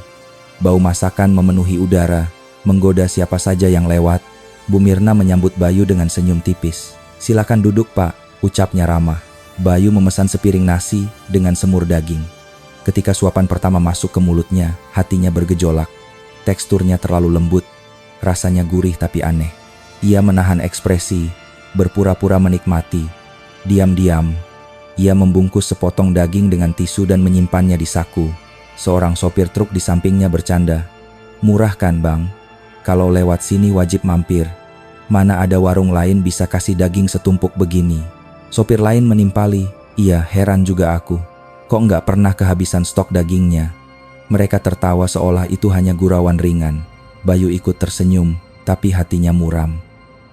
Bau masakan memenuhi udara, menggoda siapa saja yang lewat. Bu Mirna menyambut Bayu dengan senyum tipis. "Silakan duduk, Pak," ucapnya ramah. Bayu memesan sepiring nasi dengan semur daging. Ketika suapan pertama masuk ke mulutnya, hatinya bergejolak. Teksturnya terlalu lembut, rasanya gurih tapi aneh. Ia menahan ekspresi, berpura-pura menikmati. Diam-diam, ia membungkus sepotong daging dengan tisu dan menyimpannya di saku. Seorang sopir truk di sampingnya bercanda, "Murah kan, Bang? Kalau lewat sini wajib mampir. Mana ada warung lain bisa kasih daging setumpuk begini." Sopir lain menimpali, "Iya, heran juga aku. Kok nggak pernah kehabisan stok dagingnya?" Mereka tertawa seolah itu hanya gurauan ringan. Bayu ikut tersenyum, tapi hatinya muram.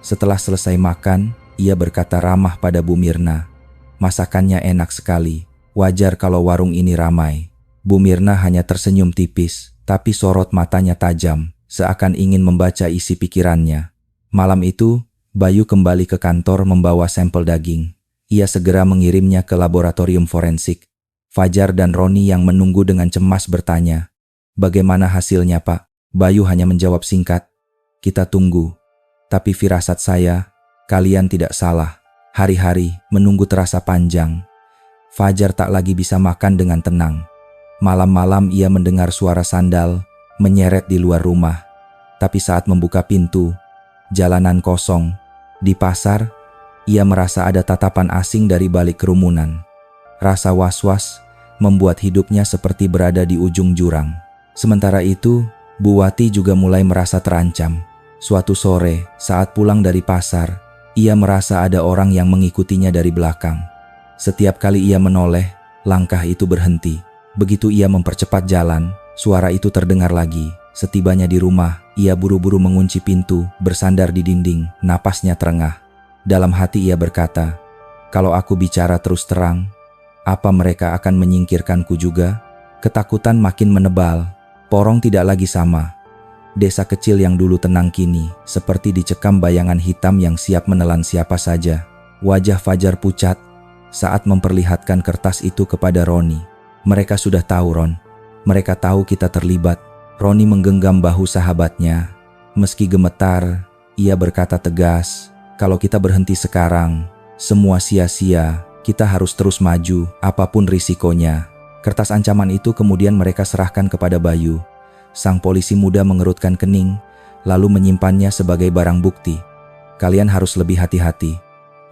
Setelah selesai makan, ia berkata ramah pada Bu Mirna, "Masakannya enak sekali. Wajar kalau warung ini ramai." Bu Mirna hanya tersenyum tipis, tapi sorot matanya tajam, seakan ingin membaca isi pikirannya. Malam itu, Bayu kembali ke kantor membawa sampel daging. Ia segera mengirimnya ke laboratorium forensik. Fajar dan Roni yang menunggu dengan cemas bertanya, "Bagaimana hasilnya, Pak?" Bayu hanya menjawab singkat, "Kita tunggu. Tapi firasat saya, kalian tidak salah." Hari-hari menunggu terasa panjang. Fajar tak lagi bisa makan dengan tenang. Malam-malam ia mendengar suara sandal menyeret di luar rumah. Tapi saat membuka pintu, jalanan kosong. Di pasar, ia merasa ada tatapan asing dari balik kerumunan. Rasa was-was membuat hidupnya seperti berada di ujung jurang. Sementara itu, Bu Wati juga mulai merasa terancam. Suatu sore, saat pulang dari pasar, ia merasa ada orang yang mengikutinya dari belakang. Setiap kali ia menoleh, langkah itu berhenti. Begitu ia mempercepat jalan, suara itu terdengar lagi. Setibanya di rumah, ia buru-buru mengunci pintu, bersandar di dinding, napasnya terengah. Dalam hati ia berkata, "Kalau aku bicara terus terang, apa mereka akan menyingkirkanku juga?" Ketakutan makin menebal. Porong tidak lagi sama. Desa kecil yang dulu tenang kini seperti dicekam bayangan hitam yang siap menelan siapa saja. Wajah Fajar pucat saat memperlihatkan kertas itu kepada Roni. "Mereka sudah tahu, Ron. Mereka tahu kita terlibat." Roni menggenggam bahu sahabatnya. Meski gemetar, ia berkata tegas, "Kalau kita berhenti sekarang, semua sia-sia. Kita harus terus maju, apapun risikonya." Kertas ancaman itu kemudian mereka serahkan kepada Bayu. Sang polisi muda mengerutkan kening, lalu menyimpannya sebagai barang bukti. "Kalian harus lebih hati-hati.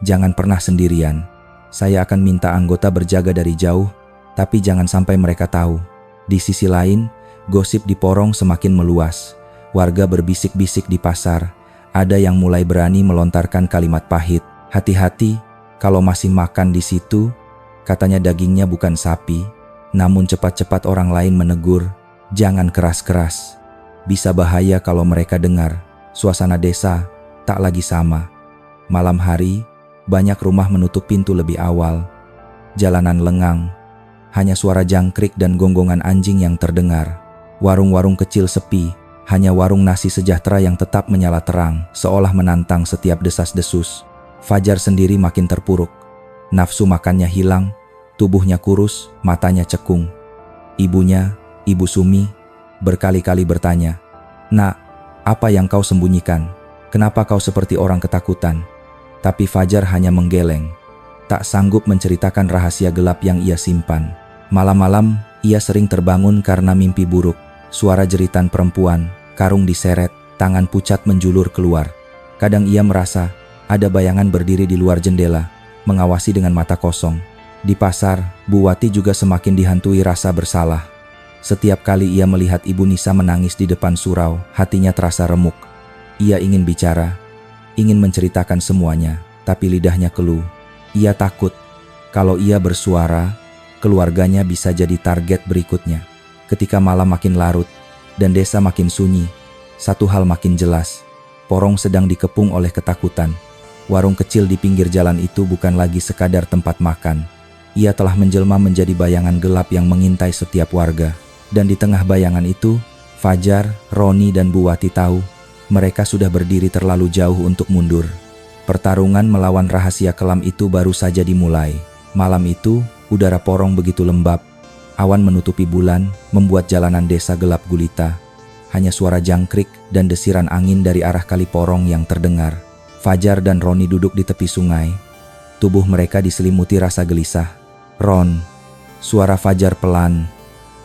Jangan pernah sendirian. Saya akan minta anggota berjaga dari jauh, tapi jangan sampai mereka tahu. Di sisi lain, gosip di Porong semakin meluas. Warga berbisik-bisik di pasar. Ada yang mulai berani melontarkan kalimat pahit. Hati-hati, kalau masih makan di situ, katanya dagingnya bukan sapi. Namun cepat-cepat orang lain menegur, jangan keras-keras. Bisa bahaya kalau mereka dengar. Suasana desa tak lagi sama. Malam hari, banyak rumah menutup pintu lebih awal. Jalanan lengang, hanya suara jangkrik dan gonggongan anjing yang terdengar. Warung-warung kecil sepi, hanya warung nasi sejahtera yang tetap menyala terang, seolah menantang setiap desas-desus. Fajar sendiri makin terpuruk. Nafsu makannya hilang, tubuhnya kurus, matanya cekung. Ibunya, Ibu Sumi, berkali-kali bertanya, "Nak, apa yang kau sembunyikan? Kenapa kau seperti orang ketakutan?" Tapi Fajar hanya menggeleng, tak sanggup menceritakan rahasia gelap yang ia simpan. Malam-malam, ia sering terbangun karena mimpi buruk. Suara jeritan perempuan, karung diseret, tangan pucat menjulur keluar. Kadang ia merasa ada bayangan berdiri di luar jendela, mengawasi dengan mata kosong. Di pasar, Bu Wati juga semakin dihantui rasa bersalah. Setiap kali ia melihat Ibu Nisa menangis di depan surau, hatinya terasa remuk. Ia ingin bicara, ingin menceritakan semuanya, tapi lidahnya keluh. Ia takut, kalau ia bersuara, keluarganya bisa jadi target berikutnya. Ketika malam makin larut, dan desa makin sunyi, satu hal makin jelas. Porong sedang dikepung oleh ketakutan. Warung kecil di pinggir jalan itu bukan lagi sekadar tempat makan. Ia telah menjelma menjadi bayangan gelap yang mengintai setiap warga. Dan di tengah bayangan itu, Fajar, Roni, dan Bu Wati tahu, mereka sudah berdiri terlalu jauh untuk mundur. Pertarungan melawan rahasia kelam itu baru saja dimulai. Malam itu, udara Porong begitu lembab. Awan menutupi bulan, membuat jalanan desa gelap gulita. Hanya suara jangkrik dan desiran angin dari arah kali Porong yang terdengar. Fajar dan Roni duduk di tepi sungai. Tubuh mereka diselimuti rasa gelisah. "Ron," suara Fajar pelan.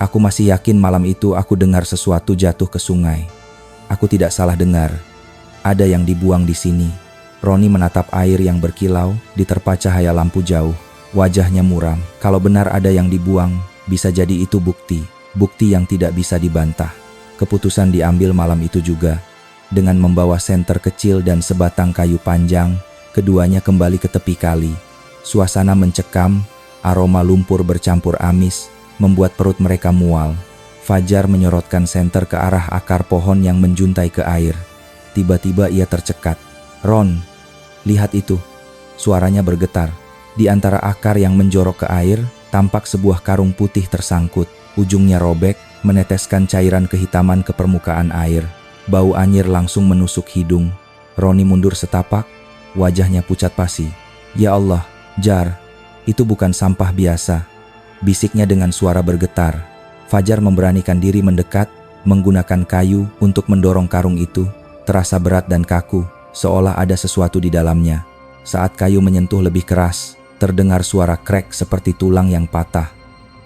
"Aku masih yakin malam itu aku dengar sesuatu jatuh ke sungai. Aku tidak salah dengar. Ada yang dibuang di sini." Roni menatap air yang berkilau, diterpa cahaya lampu jauh. Wajahnya muram. Kalau benar ada yang dibuang, bisa jadi itu bukti. Bukti yang tidak bisa dibantah. Keputusan diambil malam itu juga. Dengan membawa senter kecil dan sebatang kayu panjang, keduanya kembali ke tepi kali. Suasana mencekam, aroma lumpur bercampur amis, membuat perut mereka mual. Fajar menyorotkan senter ke arah akar pohon yang menjuntai ke air. Tiba-tiba ia tercekat. "Ron, lihat itu." Suaranya bergetar. Di antara akar yang menjorok ke air, tampak sebuah karung putih tersangkut. Ujungnya robek, meneteskan cairan kehitaman ke permukaan air. Bau anyir langsung menusuk hidung. Roni mundur setapak, wajahnya pucat pasi. "Ya Allah, Jar, itu bukan sampah biasa," bisiknya dengan suara bergetar. Fajar memberanikan diri mendekat, menggunakan kayu untuk mendorong karung itu. Terasa berat dan kaku, seolah ada sesuatu di dalamnya. Saat kayu menyentuh lebih keras, terdengar suara krek seperti tulang yang patah.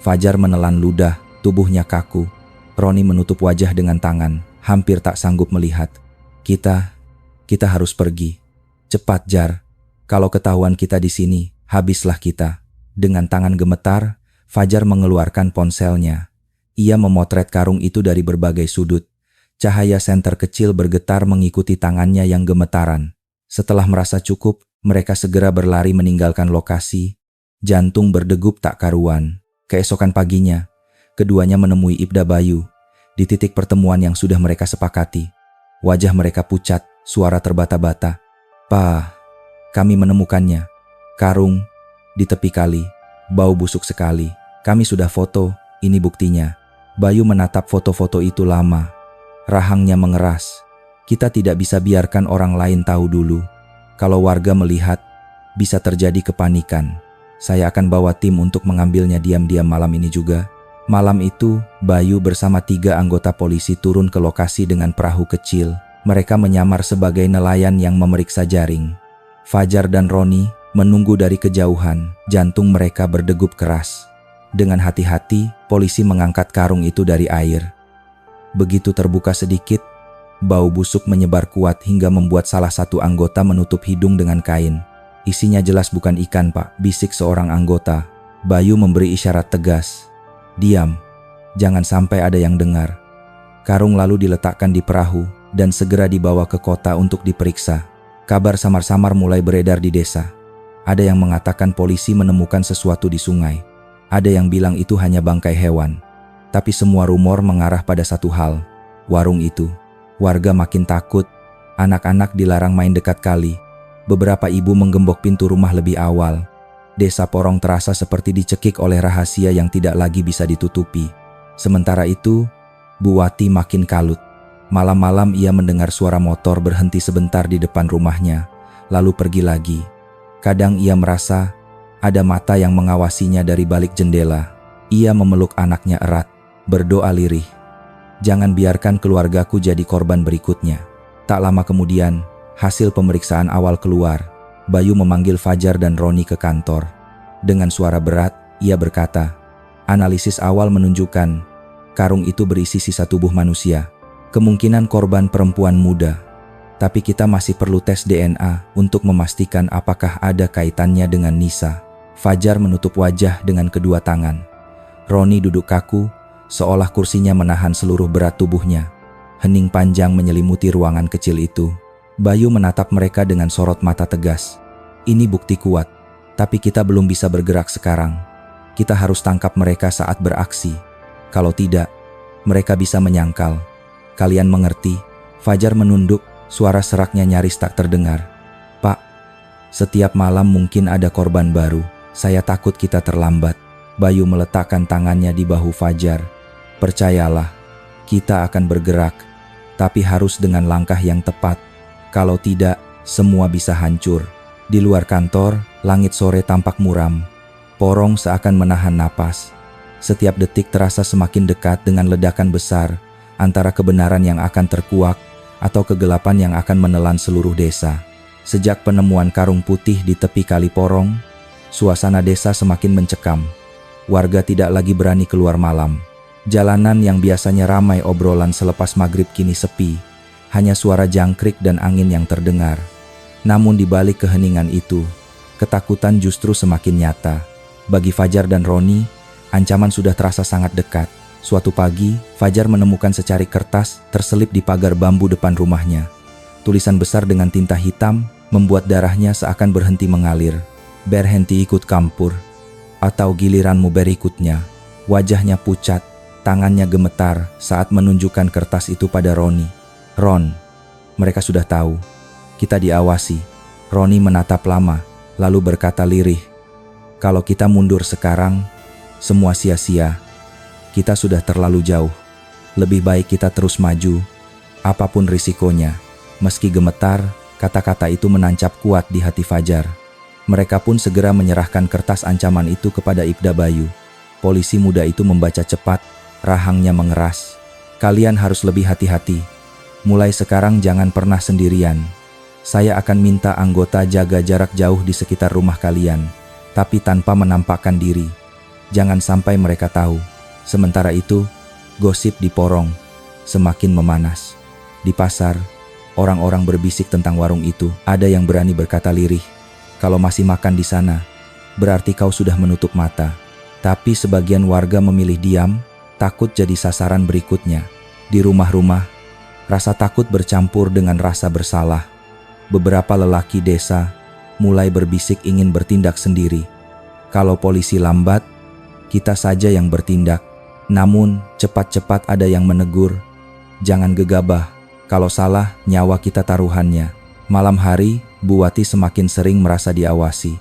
Fajar menelan ludah, tubuhnya kaku. Roni menutup wajah dengan tangan, hampir tak sanggup melihat. Kita harus pergi. Cepat, Jar. Kalau ketahuan kita di sini, habislah kita." Dengan tangan gemetar, Fajar mengeluarkan ponselnya. Ia memotret karung itu dari berbagai sudut. Cahaya senter kecil bergetar mengikuti tangannya yang gemetaran. Setelah merasa cukup, mereka segera berlari meninggalkan lokasi. Jantung berdegup tak karuan. Keesokan paginya, keduanya menemui Ibda Bayu di titik pertemuan yang sudah mereka sepakati. Wajah mereka pucat, suara terbata-bata. "Pa, kami menemukannya. Karung di tepi kali. Bau busuk sekali. Kami sudah foto, ini buktinya." Bayu menatap foto-foto itu lama. Rahangnya mengeras. "Kita tidak bisa biarkan orang lain tahu dulu. Kalau warga melihat, bisa terjadi kepanikan. Saya akan bawa tim untuk mengambilnya diam-diam malam ini juga." Malam itu, Bayu bersama 3 anggota polisi turun ke lokasi dengan perahu kecil. Mereka menyamar sebagai nelayan yang memeriksa jaring. Fajar dan Roni menunggu dari kejauhan, jantung mereka berdegup keras. Dengan hati-hati, polisi mengangkat karung itu dari air. Begitu terbuka sedikit, bau busuk menyebar kuat hingga membuat salah satu anggota menutup hidung dengan kain. Isinya jelas bukan ikan, Pak, bisik seorang anggota. Bayu memberi isyarat tegas. Diam, jangan sampai ada yang dengar. Karung lalu diletakkan di perahu dan segera dibawa ke kota untuk diperiksa. Kabar samar-samar mulai beredar di desa. Ada yang mengatakan polisi menemukan sesuatu di sungai. Ada yang bilang itu hanya bangkai hewan. Tapi semua rumor mengarah pada satu hal, warung itu. Warga makin takut, anak-anak dilarang main dekat kali. Beberapa ibu menggembok pintu rumah lebih awal. Desa Porong terasa seperti dicekik oleh rahasia yang tidak lagi bisa ditutupi. Sementara itu, Bu Wati makin kalut. Malam-malam ia mendengar suara motor berhenti sebentar di depan rumahnya, lalu pergi lagi. Kadang ia merasa ada mata yang mengawasinya dari balik jendela. Ia memeluk anaknya erat, berdoa lirih. Jangan biarkan keluargaku jadi korban berikutnya. Tak lama kemudian, hasil pemeriksaan awal keluar. Bayu memanggil Fajar dan Roni ke kantor. Dengan suara berat, ia berkata, analisis awal menunjukkan karung itu berisi sisa tubuh manusia. Kemungkinan korban perempuan muda. Tapi kita masih perlu tes DNA untuk memastikan apakah ada kaitannya dengan Nisa. Fajar menutup wajah dengan kedua tangan. Roni duduk kaku, seolah kursinya menahan seluruh berat tubuhnya. Hening panjang menyelimuti ruangan kecil itu. Bayu menatap mereka dengan sorot mata tegas. Ini bukti kuat, tapi kita belum bisa bergerak sekarang. Kita harus tangkap mereka saat beraksi. Kalau tidak, mereka bisa menyangkal. Kalian mengerti? Fajar menunduk, suara seraknya nyaris tak terdengar. Pak, setiap malam mungkin ada korban baru. Saya takut kita terlambat. Bayu meletakkan tangannya di bahu Fajar. Percayalah, kita akan bergerak, tapi harus dengan langkah yang tepat. Kalau tidak, semua bisa hancur. Di luar kantor, langit sore tampak muram. Porong seakan menahan napas. Setiap detik terasa semakin dekat dengan ledakan besar antara kebenaran yang akan terkuak atau kegelapan yang akan menelan seluruh desa. Sejak penemuan karung putih di tepi kali Porong, suasana desa semakin mencekam. Warga tidak lagi berani keluar malam. Jalanan yang biasanya ramai obrolan selepas maghrib kini sepi. Hanya suara jangkrik dan angin yang terdengar. Namun di balik keheningan itu, ketakutan justru semakin nyata. Bagi Fajar dan Roni, ancaman sudah terasa sangat dekat. Suatu pagi, Fajar menemukan secari kertas terselip di pagar bambu depan rumahnya. Tulisan besar dengan tinta hitam membuat darahnya seakan berhenti mengalir. Berhenti ikut campur, atau giliranmu berikutnya. Wajahnya pucat, tangannya gemetar saat menunjukkan kertas itu pada Roni. Ron, mereka sudah tahu. Kita diawasi. Roni menatap lama, lalu berkata lirih. Kalau kita mundur sekarang, semua sia-sia. Kita sudah terlalu jauh. Lebih baik kita terus maju, apapun risikonya. Meski gemetar, kata-kata itu menancap kuat di hati Fajar. Mereka pun segera menyerahkan kertas ancaman itu kepada Ibda Bayu. Polisi muda itu membaca cepat, rahangnya mengeras. Kalian harus lebih hati-hati. Mulai sekarang jangan pernah sendirian. Saya akan minta anggota jaga jarak jauh di sekitar rumah kalian, tapi tanpa menampakkan diri. Jangan sampai mereka tahu. Sementara itu, gosip di Porong semakin memanas. Di pasar, orang-orang berbisik tentang warung itu. Ada yang berani berkata lirih, kalau masih makan di sana, berarti kau sudah menutup mata. Tapi sebagian warga memilih diam, takut jadi sasaran berikutnya. Di rumah-rumah, rasa takut bercampur dengan rasa bersalah. Beberapa lelaki desa mulai berbisik ingin bertindak sendiri. Kalau polisi lambat, kita saja yang bertindak. Namun, cepat-cepat ada yang menegur. Jangan gegabah, kalau salah nyawa kita taruhannya. Malam hari, Bu Wati semakin sering merasa diawasi.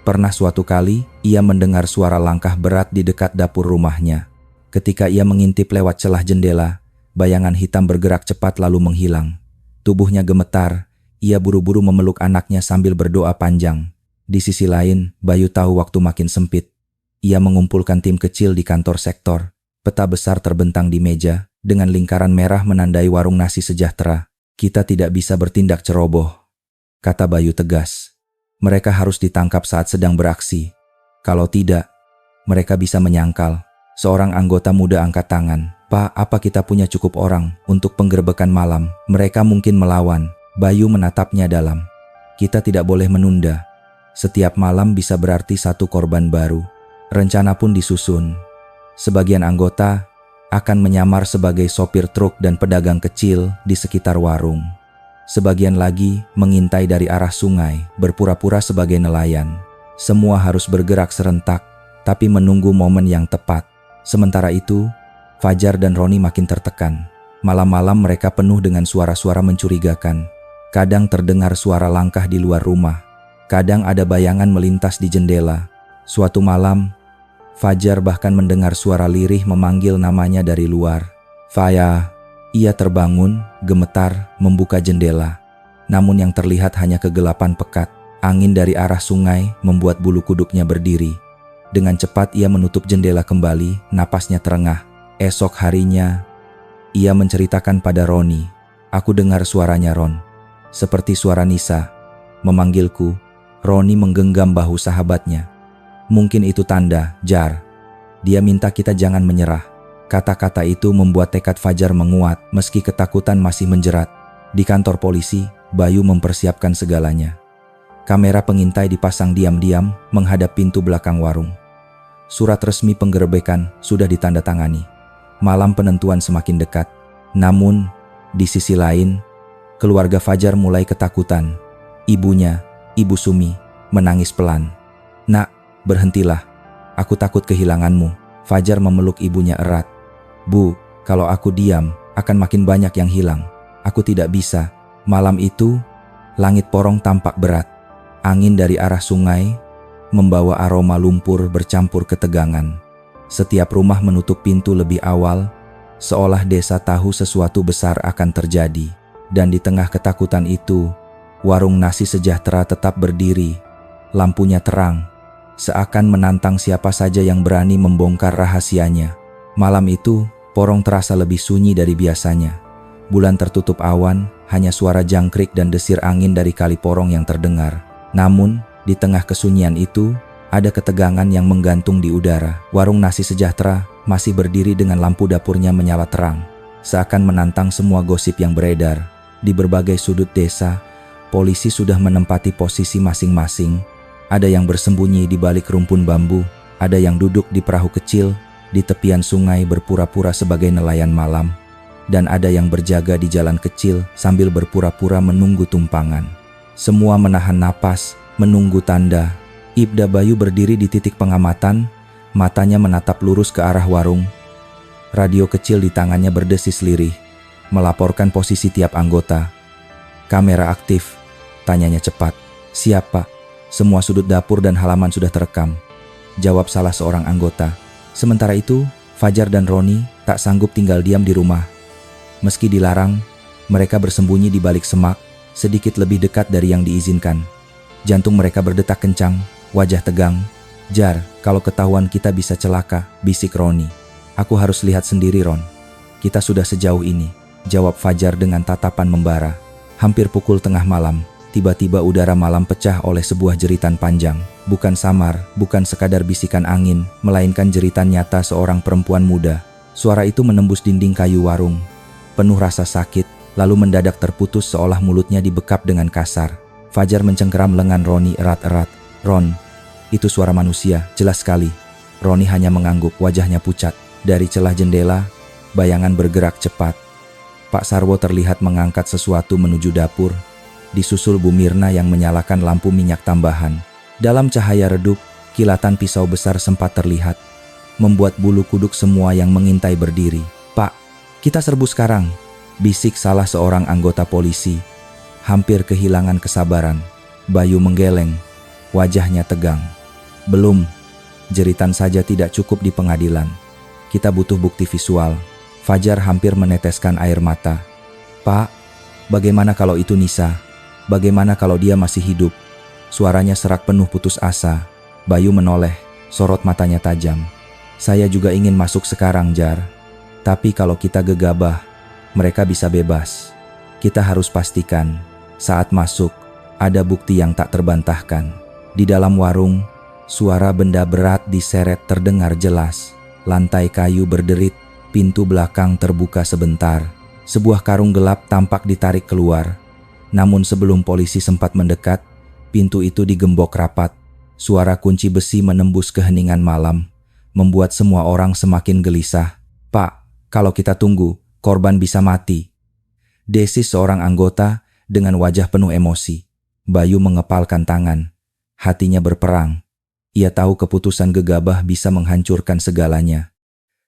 Pernah suatu kali, ia mendengar suara langkah berat di dekat dapur rumahnya. Ketika ia mengintip lewat celah jendela, bayangan hitam bergerak cepat lalu menghilang. Tubuhnya gemetar, ia buru-buru memeluk anaknya sambil berdoa panjang. Di sisi lain, Bayu tahu waktu makin sempit. Ia mengumpulkan tim kecil di kantor sektor. Peta besar terbentang di meja, dengan lingkaran merah menandai warung nasi sejahtera. Kita tidak bisa bertindak ceroboh, kata Bayu tegas. Mereka harus ditangkap saat sedang beraksi. Kalau tidak, mereka bisa menyangkal. Seorang anggota muda angkat tangan. Pak, apa kita punya cukup orang untuk penggerbekan malam? Mereka mungkin melawan. Bayu menatapnya dalam. Kita tidak boleh menunda. Setiap malam bisa berarti satu korban baru. Rencana pun disusun. Sebagian anggota akan menyamar sebagai sopir truk dan pedagang kecil di sekitar warung. Sebagian lagi mengintai dari arah sungai, berpura-pura sebagai nelayan. Semua harus bergerak serentak, tapi menunggu momen yang tepat. Sementara itu, Fajar dan Roni makin tertekan. Malam-malam mereka penuh dengan suara-suara mencurigakan. Kadang terdengar suara langkah di luar rumah. Kadang ada bayangan melintas di jendela. Suatu malam, Fajar bahkan mendengar suara lirih memanggil namanya dari luar. "Faya." Ia terbangun, gemetar, membuka jendela. Namun yang terlihat hanya kegelapan pekat. Angin dari arah sungai membuat bulu kuduknya berdiri. Dengan cepat ia menutup jendela kembali, napasnya terengah. Esok harinya, ia menceritakan pada Roni. "Aku dengar suaranya, Ron. Seperti suara Nisa. Memanggilku." Roni menggenggam bahu sahabatnya. "Mungkin itu tanda, Jar. Dia minta kita jangan menyerah." Kata-kata itu membuat tekad Fajar menguat meski ketakutan masih menjerat. Di kantor polisi, Bayu mempersiapkan segalanya. Kamera pengintai dipasang diam-diam menghadap pintu belakang warung. Surat resmi penggerebekan sudah ditandatangani. Malam penentuan semakin dekat. Namun, di sisi lain, keluarga Fajar mulai ketakutan. Ibunya, Ibu Sumi, menangis pelan. "Nak, berhentilah. Aku takut kehilanganmu." Fajar memeluk ibunya erat. "Bu, kalau aku diam, akan makin banyak yang hilang. Aku tidak bisa." Malam itu, langit porong tampak berat. Angin dari arah sungai membawa aroma lumpur bercampur ketegangan. Setiap rumah menutup pintu lebih awal, seolah desa tahu sesuatu besar akan terjadi. Dan di tengah ketakutan itu, warung nasi sejahtera tetap berdiri. Lampunya terang, seakan menantang siapa saja yang berani membongkar rahasianya. Malam itu, porong terasa lebih sunyi dari biasanya. Bulan tertutup awan, hanya suara jangkrik dan desir angin dari kali porong yang terdengar. Namun, di tengah kesunyian itu, ada ketegangan yang menggantung di udara. Warung nasi sejahtera masih berdiri dengan lampu dapurnya menyala terang, seakan menantang semua gosip yang beredar. Di berbagai sudut desa, polisi sudah menempati posisi masing-masing. Ada yang bersembunyi di balik rumpun bambu, ada yang duduk di perahu kecil di tepian sungai berpura-pura sebagai nelayan malam, dan ada yang berjaga di jalan kecil sambil berpura-pura menunggu tumpangan. Semua menahan napas, menunggu tanda. Ibda Bayu berdiri di titik pengamatan, matanya menatap lurus ke arah warung. Radio kecil di tangannya berdesis lirih, melaporkan posisi tiap anggota. "Kamera aktif?" tanyanya cepat. "Siap, Pak. Semua sudut dapur dan halaman sudah terekam," jawab salah seorang anggota. Sementara itu, Fajar dan Roni tak sanggup tinggal diam di rumah. Meski dilarang, mereka bersembunyi di balik semak, sedikit lebih dekat dari yang diizinkan. Jantung mereka berdetak kencang, wajah tegang. "Jar, kalau ketahuan kita bisa celaka," bisik Roni. "Aku harus lihat sendiri, Ron. Kita sudah sejauh ini," jawab Fajar dengan tatapan membara. Hampir pukul tengah malam, tiba-tiba udara malam pecah oleh sebuah jeritan panjang. Bukan samar, bukan sekadar bisikan angin, melainkan jeritan nyata seorang perempuan muda. Suara itu menembus dinding kayu warung, penuh rasa sakit, lalu mendadak terputus seolah mulutnya dibekap dengan kasar. Fajar mencengkeram lengan Roni erat-erat. "Ron, itu suara manusia, jelas sekali." Roni hanya mengangguk, wajahnya pucat. Dari celah jendela, bayangan bergerak cepat. Pak Sarwo terlihat mengangkat sesuatu menuju dapur, disusul Bu Mirna yang menyalakan lampu minyak tambahan. Dalam cahaya redup, kilatan pisau besar sempat terlihat, membuat bulu kuduk semua yang mengintai berdiri. "Pak, kita serbu sekarang," bisik salah seorang anggota polisi. Hampir kehilangan kesabaran, Bayu menggeleng, wajahnya tegang. "Belum, jeritan saja tidak cukup di pengadilan. Kita butuh bukti visual." Fajar hampir meneteskan air mata. "Pak, bagaimana kalau itu Nisa? Bagaimana kalau dia masih hidup?" Suaranya serak penuh putus asa. Bayu menoleh, sorot matanya tajam. "Saya juga ingin masuk sekarang, Jar. Tapi kalau kita gegabah, mereka bisa bebas. Kita harus pastikan, saat masuk, ada bukti yang tak terbantahkan." Di dalam warung, suara benda berat diseret terdengar jelas. Lantai kayu berderit, pintu belakang terbuka sebentar. Sebuah karung gelap tampak ditarik keluar. Namun sebelum polisi sempat mendekat, Pintu itu digembok rapat. Suara kunci besi menembus keheningan malam, membuat semua orang semakin gelisah. "Pak, kalau kita tunggu, korban bisa mati," desis seorang anggota dengan wajah penuh emosi. Bayu mengepalkan tangan. Hatinya berperang. Ia tahu keputusan gegabah bisa menghancurkan segalanya.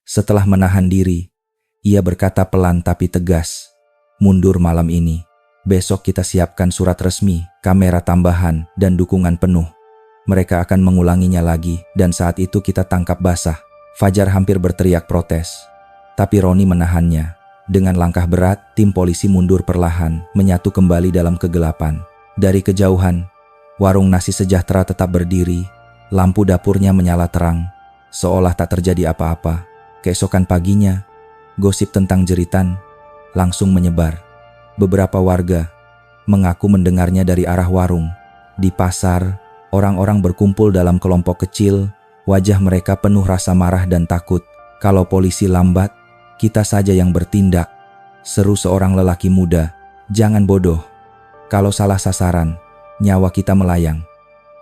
Setelah menahan diri, ia berkata pelan tapi tegas, "Mundur malam ini. Besok kita siapkan surat resmi, kamera tambahan, dan dukungan penuh. Mereka akan mengulanginya lagi, dan saat itu kita tangkap basah." Fajar hampir berteriak protes, tapi Roni menahannya. Dengan langkah berat, tim polisi mundur perlahan, menyatu kembali dalam kegelapan. Dari kejauhan, warung nasi sejahtera tetap berdiri. Lampu dapurnya menyala terang, seolah tak terjadi apa-apa. Keesokan paginya, gosip tentang jeritan langsung menyebar. Beberapa warga mengaku mendengarnya dari arah warung. Di pasar, orang-orang berkumpul dalam kelompok kecil, wajah mereka penuh rasa marah dan takut. "Kalau polisi lambat, kita saja yang bertindak," seru seorang lelaki muda. "Jangan bodoh. Kalau salah sasaran, nyawa kita melayang,"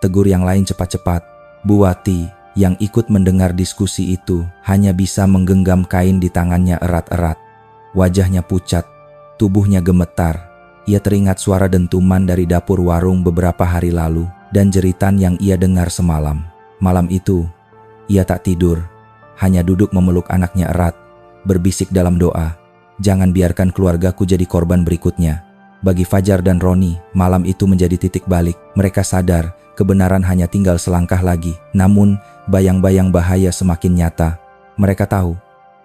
tegur yang lain cepat-cepat. Buati yang ikut mendengar diskusi itu hanya bisa menggenggam kain di tangannya erat-erat. Wajahnya pucat, tubuhnya gemetar. Ia teringat suara dentuman dari dapur warung beberapa hari lalu dan jeritan yang ia dengar semalam. Malam itu, ia tak tidur, hanya duduk memeluk anaknya erat, berbisik dalam doa, "Jangan biarkan keluargaku jadi korban berikutnya." Bagi Fajar dan Roni, malam itu menjadi titik balik. Mereka sadar kebenaran hanya tinggal selangkah lagi. Namun, bayang-bayang bahaya semakin nyata. Mereka tahu,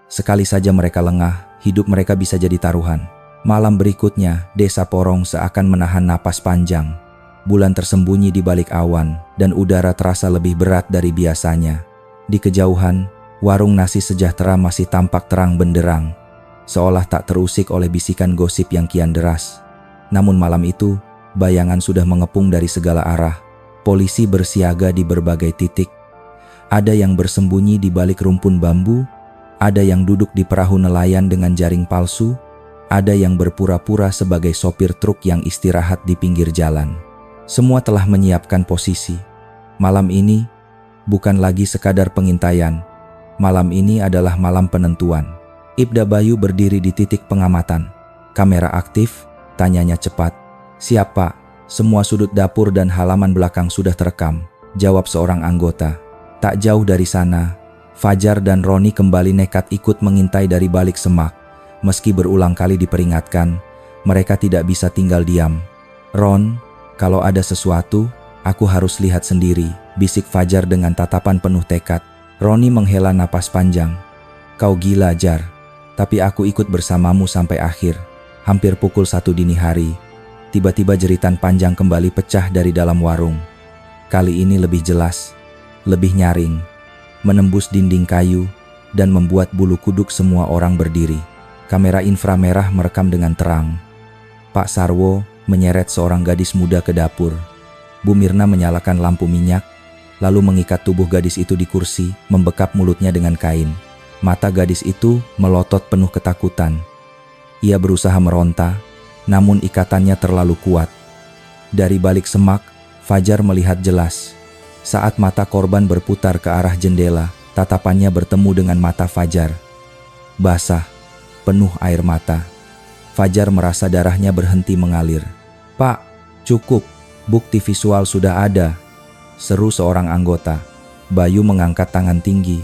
sekali saja mereka lengah, hidup mereka bisa jadi taruhan. Malam berikutnya, desa Porong seakan menahan napas panjang. Bulan tersembunyi di balik awan, dan udara terasa lebih berat dari biasanya. Di kejauhan, warung nasi sejahtera masih tampak terang benderang, seolah tak terusik oleh bisikan gosip yang kian deras. Namun malam itu, bayangan sudah mengepung dari segala arah. Polisi bersiaga di berbagai titik. Ada yang bersembunyi di balik rumpun bambu, ada yang duduk di perahu nelayan dengan jaring palsu, ada yang berpura-pura sebagai sopir truk yang istirahat di pinggir jalan. Semua telah menyiapkan posisi. Malam ini bukan lagi sekadar pengintaian. Malam ini adalah malam penentuan. Ibda Bayu berdiri di titik pengamatan. "Kamera aktif?" tanyanya cepat. "Siap, Pak. Semua sudut dapur dan halaman belakang sudah terekam," jawab seorang anggota. Tak jauh dari sana, Fajar dan Roni kembali nekat ikut mengintai dari balik semak. Meski berulang kali diperingatkan, mereka tidak bisa tinggal diam. "Ron, kalau ada sesuatu, aku harus lihat sendiri," bisik Fajar dengan tatapan penuh tekad. Roni menghela napas panjang. "Kau gila, Jar. Tapi aku ikut bersamamu sampai akhir." Hampir pukul 1 dini hari, tiba-tiba jeritan panjang kembali pecah dari dalam warung. Kali ini lebih jelas, lebih nyaring, menembus dinding kayu, dan membuat bulu kuduk semua orang berdiri. Kamera inframerah merekam dengan terang. Pak Sarwo menyeret seorang gadis muda ke dapur. Bu Mirna menyalakan lampu minyak, lalu mengikat tubuh gadis itu di kursi, membekap mulutnya dengan kain. Mata gadis itu melotot penuh ketakutan. Ia berusaha meronta, namun ikatannya terlalu kuat. Dari balik semak, Fajar melihat jelas. Saat mata korban berputar ke arah jendela, tatapannya bertemu dengan mata Fajar. Basah, penuh air mata. Fajar merasa darahnya berhenti mengalir. "Pak, cukup, bukti visual sudah ada," seru seorang anggota. Bayu mengangkat tangan tinggi.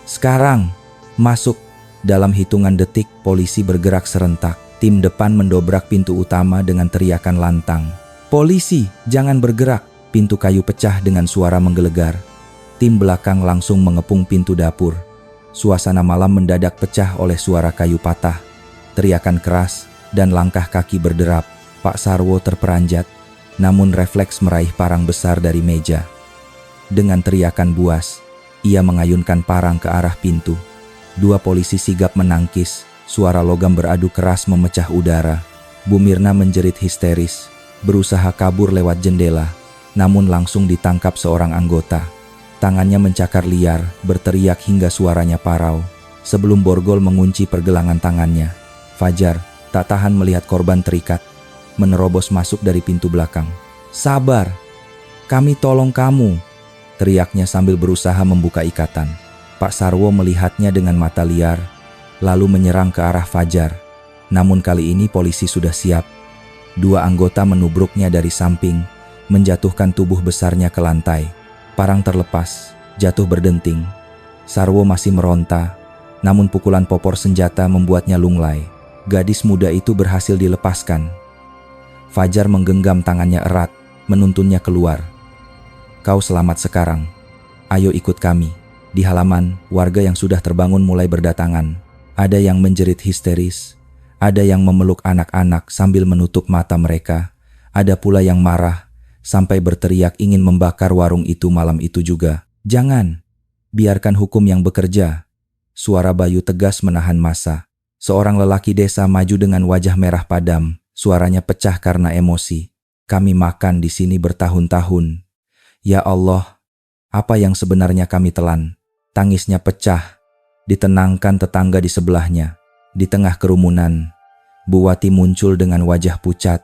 "Sekarang, masuk." Dalam hitungan detik, polisi bergerak serentak. Tim depan mendobrak pintu utama dengan teriakan lantang. "Polisi, jangan bergerak!" Pintu kayu pecah dengan suara menggelegar. Tim belakang langsung mengepung pintu dapur. Suasana malam mendadak pecah oleh suara kayu patah, teriakan keras, dan langkah kaki berderap. Pak Sarwo terperanjat, namun refleks meraih parang besar dari meja. Dengan teriakan buas, ia mengayunkan parang ke arah pintu. Dua polisi sigap menangkis, suara logam beradu keras memecah udara. Bu Mirna menjerit histeris, berusaha kabur lewat jendela, namun langsung ditangkap seorang anggota. Tangannya mencakar liar, berteriak hingga suaranya parau. Sebelum borgol mengunci pergelangan tangannya, Fajar tak tahan melihat korban terikat, menerobos masuk dari pintu belakang. "Sabar, Kami tolong kamu, teriaknya sambil berusaha membuka ikatan. Pak Sarwo melihatnya dengan mata liar, lalu menyerang ke arah Fajar. Namun kali ini polisi sudah siap. Dua anggota menubruknya dari samping, menjatuhkan tubuh besarnya ke lantai. Parang terlepas, jatuh berdenting. Sarwo masih meronta, namun pukulan popor senjata membuatnya lunglai. Gadis muda itu berhasil dilepaskan. Fajar menggenggam tangannya erat, menuntunnya keluar. Kau selamat sekarang. Ayo ikut kami. Di halaman, warga yang sudah terbangun mulai berdatangan. Ada yang menjerit histeris, ada yang memeluk anak-anak sambil menutup mata mereka. Ada pula yang marah, sampai berteriak ingin membakar warung itu malam itu juga. Jangan, biarkan hukum yang bekerja. Suara Bayu tegas menahan massa. Seorang lelaki desa maju dengan wajah merah padam. Suaranya pecah karena emosi. Kami makan di sini bertahun-tahun. Ya Allah, apa yang sebenarnya kami telan? Tangisnya pecah, ditenangkan tetangga di sebelahnya. Di tengah kerumunan, Bu Wati muncul dengan wajah pucat.